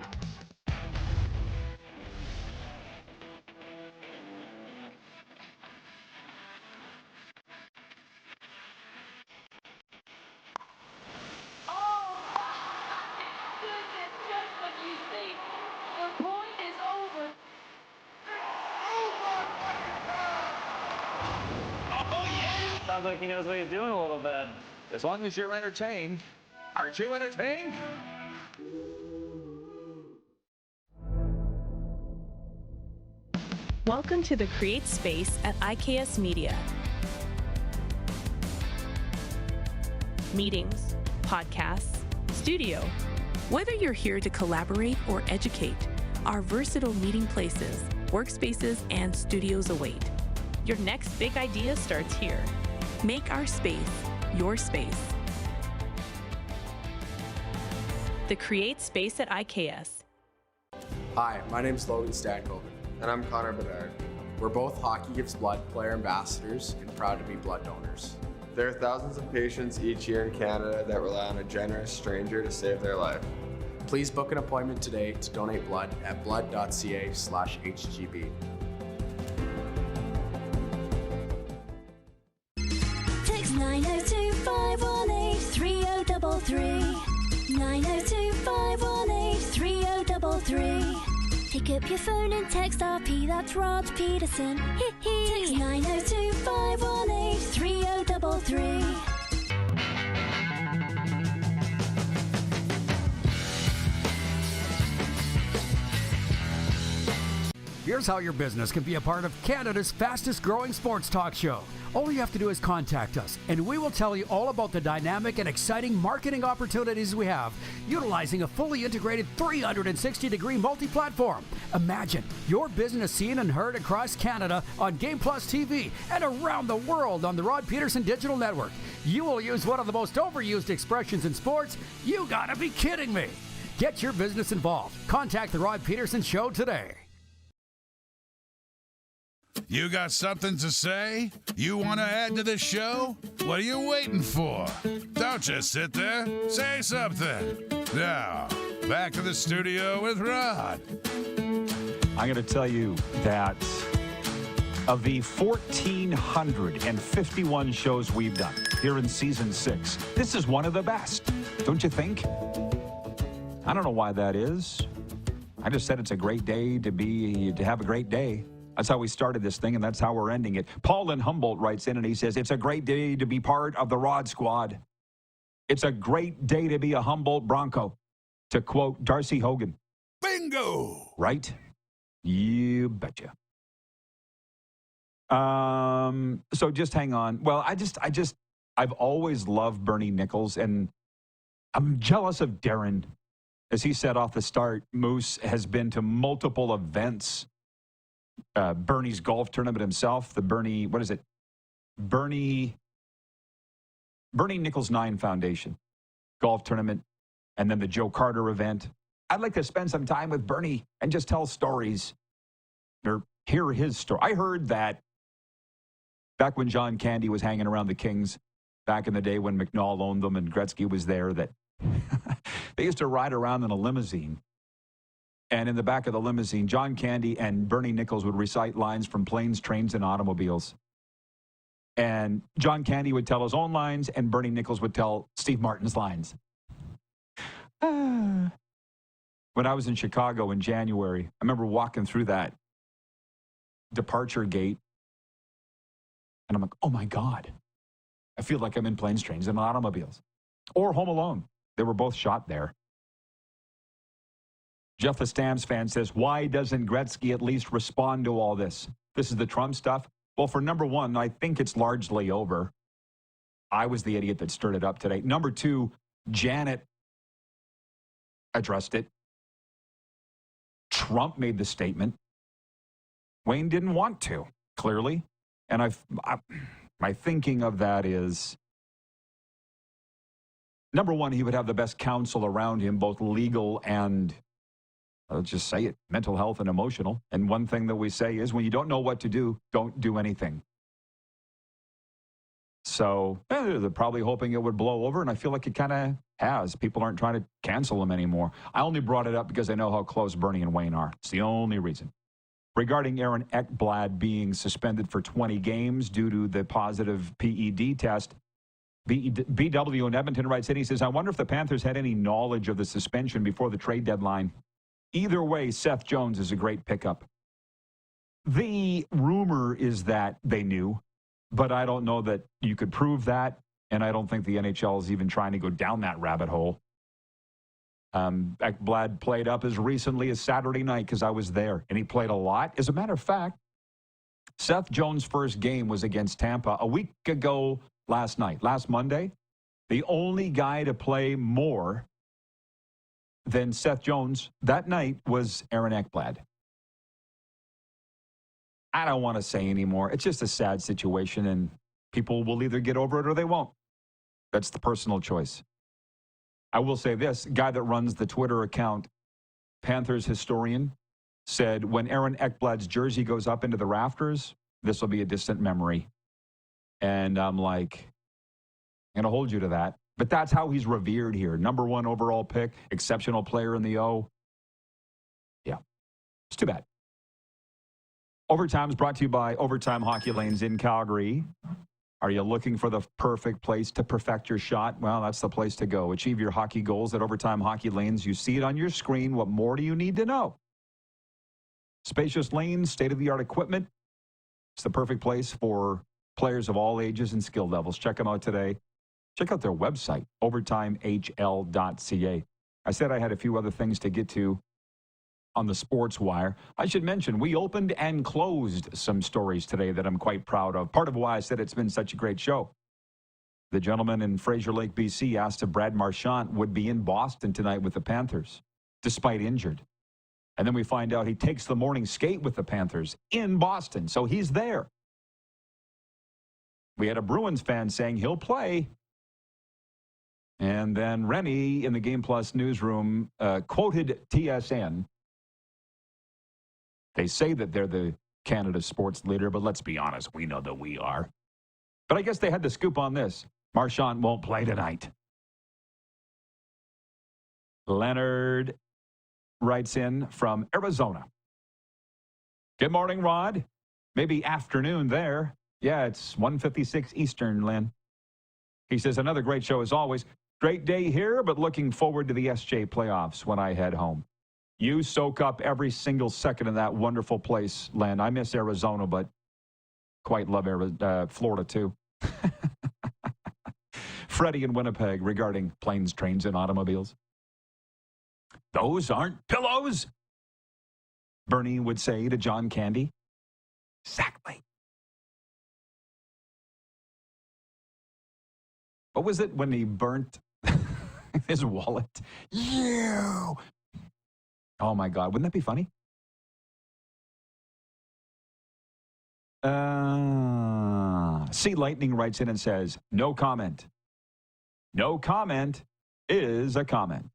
Sounds like he knows what he's doing a little bit. As long as you're entertained. Aren't you entertained? Welcome to the Create Space at IKS Media. Meetings, podcasts, studio. Whether you're here to collaborate or educate, our versatile meeting places, workspaces, and studios await. Your next big idea starts here. Make our space your space. The Create Space at IKS. Hi, my name's Logan Stankoven. And I'm Connor Bedard. We're both Hockey Gives Blood player ambassadors and proud to be blood donors. There are thousands of patients each year in Canada that rely on a generous stranger to save their life. Please book an appointment today to donate blood at blood.ca/HGB. Text 902-518-3033. 902-518-3033. Pick up your phone and text RP, that's Rod Pedersen. Text 902-518-3033. Here's how your business can be a part of Canada's fastest growing sports talk show. All you have to do is contact us, and we will tell you all about the dynamic and exciting marketing opportunities we have, utilizing a fully integrated 360-degree multi-platform. Imagine your business seen and heard across Canada on Game Plus TV and around the world on the Rod Pedersen Digital Network. You will use one of the most overused expressions in sports. You gotta be kidding me. Get your business involved. Contact the Rod Pedersen Show today. You got something to say? You want to add to the show? What are you waiting for? Don't just sit there. Say something. Now, back to the studio with Rod. I'm going to tell you that of the 1,451 shows we've done here in season 6, this is one of the best. Don't you think? I don't know why that is. I just said it's a great day to have a great day. That's how we started this thing, and that's how we're ending it. Paul in Humboldt writes in, and he says, it's a great day to be part of the Rod Squad. It's a great day to be a Humboldt Bronco, to quote Darcy Hogan. Bingo! Right? You betcha. So just hang on. Well, I've always loved Bernie Nicholls, and I'm jealous of Darren. As he said off the start, Moose has been to multiple events. Bernie's golf tournament himself, the Bernie Nicholls 9 Foundation golf tournament, and then the Joe Carter event. I'd like to spend some time with Bernie and just tell stories or hear his story. I heard that back when John Candy was hanging around the Kings, back in the day when McNall owned them and Gretzky was there, that they used to ride around in a limousine. And in the back of the limousine, John Candy and Bernie Nicholls would recite lines from Planes, Trains, and Automobiles. And John Candy would tell his own lines, and Bernie Nicholls would tell Steve Martin's lines. when I was in Chicago in January, I remember walking through that departure gate, and I'm like, oh my God. I feel like I'm in Planes, Trains, and Automobiles. Or Home Alone. They were both shot there. Jeff the Stamps fan says, why doesn't Gretzky at least respond to all this? This is the Trump stuff. Well, for number one, I think it's largely over. I was the idiot that stirred it up today. Number two, Janet addressed it. Trump made the statement. Wayne didn't want to, clearly. And my thinking of that is, number one, he would have the best counsel around him, both legal and, let's just say it, mental health and emotional. And one thing that we say is when you don't know what to do, don't do anything. So they're probably hoping it would blow over, and I feel like it kind of has. People aren't trying to cancel him anymore. I only brought it up because I know how close Bernie and Wayne are. It's the only reason. Regarding Aaron Ekblad being suspended for 20 games due to the positive PED test, BW in Edmonton writes in, he says, I wonder if the Panthers had any knowledge of the suspension before the trade deadline. Either way, Seth Jones is a great pickup. The rumor is that they knew, but I don't know that you could prove that, and I don't think the NHL is even trying to go down that rabbit hole. Ekblad played up as recently as Saturday night because I was there, and he played a lot. As a matter of fact, Seth Jones' first game was against Tampa a week ago last Monday. The only guy to play more than Seth Jones that night was Aaron Ekblad. I don't want to say anymore. It's just a sad situation, and people will either get over it or they won't. That's the personal choice. I will say this, guy that runs the Twitter account, Panthers historian, said when Aaron Ekblad's jersey goes up into the rafters, this will be a distant memory. And I'm like, I'm going to hold you to that. But that's how he's revered here. Number one overall pick, exceptional player in the O. Yeah, it's too bad. Overtime is brought to you by Overtime Hockey Lanes in Calgary. Are you looking for the perfect place to perfect your shot? Well, that's the place to go. Achieve your hockey goals at Overtime Hockey Lanes. You see it on your screen. What more do you need to know? Spacious lanes, state-of-the-art equipment. It's the perfect place for players of all ages and skill levels. Check them out today. Check out their website, overtimehl.ca. I said I had a few other things to get to on the Sports Wire. I should mention, we opened and closed some stories today that I'm quite proud of. Part of why I said it's been such a great show. The gentleman in Fraser Lake, BC, asked if Brad Marchand would be in Boston tonight with the Panthers, despite injured. And then we find out he takes the morning skate with the Panthers in Boston, so he's there. We had a Bruins fan saying he'll play. And then Rennie in the Game Plus newsroom quoted TSN. They say that they're the Canada sports leader, but let's be honest, we know that we are. But I guess they had the scoop on this. Marchand won't play tonight. Leonard writes in from Arizona. Good morning, Rod. Maybe afternoon there. Yeah, it's 1:56 Eastern, Len. He says, another great show as always. Great day here, but looking forward to the SJ playoffs when I head home. You soak up every single second in that wonderful place, Len. I miss Arizona, but quite love Florida, too. Freddie in Winnipeg regarding planes, trains, and automobiles. Those aren't pillows, Bernie would say to John Candy. Exactly. What was it when he burnt his wallet? You! Oh, my God. Wouldn't that be funny? Sea Lightning writes in and says, no comment. No comment is a comment.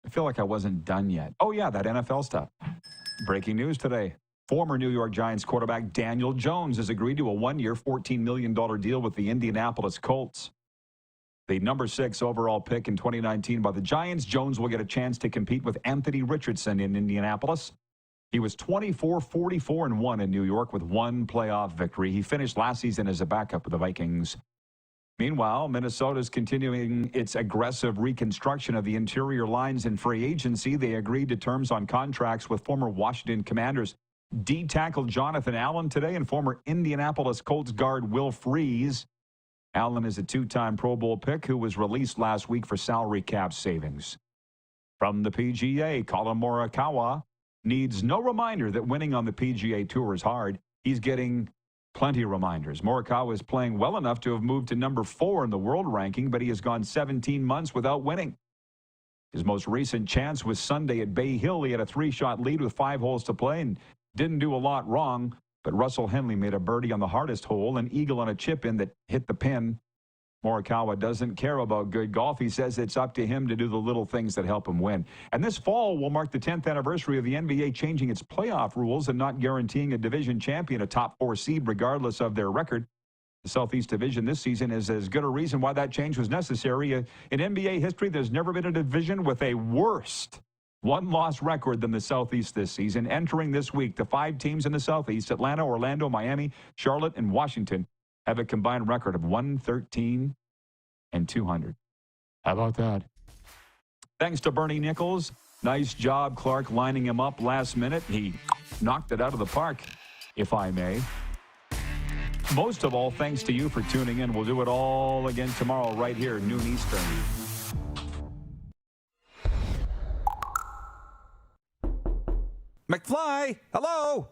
I feel like I wasn't done yet. Oh, yeah, that NFL stuff. Breaking news today. Former New York Giants quarterback Daniel Jones has agreed to a one-year, $14 million deal with the Indianapolis Colts. The number 6 overall pick in 2019 by the Giants, Jones will get a chance to compete with Anthony Richardson in Indianapolis. He was 24-44-1 in New York with one playoff victory. He finished last season as a backup with the Vikings. Meanwhile, Minnesota is continuing its aggressive reconstruction of the interior lines in free agency. They agreed to terms on contracts with former Washington Commanders D tackle Jonathan Allen today and former Indianapolis Colts guard Will Freeze. Allen is a two-time Pro Bowl pick who was released last week for salary cap savings. From the PGA, Colin Morikawa needs no reminder that winning on the PGA Tour is hard. He's getting plenty of reminders. Morikawa is playing well enough to have moved to number 4 in the world ranking, but he has gone 17 months without winning. His most recent chance was Sunday at Bay Hill. He had a 3-shot lead with 5 holes to play and didn't do a lot wrong, but Russell Henley made a birdie on the hardest hole, an eagle on a chip-in that hit the pin. Morikawa doesn't care about good golf. He says it's up to him to do the little things that help him win. And this fall will mark the 10th anniversary of the NBA changing its playoff rules and not guaranteeing a division champion a top 4 seed regardless of their record. The Southeast Division this season is as good a reason why that change was necessary. In NBA history, there's never been a division with a worse one-loss record than the Southeast this season. Entering this week, the 5 teams in the Southeast, Atlanta, Orlando, Miami, Charlotte, and Washington, have a combined record of 113 and 200. How about that? Thanks to Bernie Nicholls. Nice job, Clark, lining him up last minute. He knocked it out of the park, if I may. Most of all, thanks to you for tuning in. We'll do it all again tomorrow right here, noon Eastern. McFly, hello.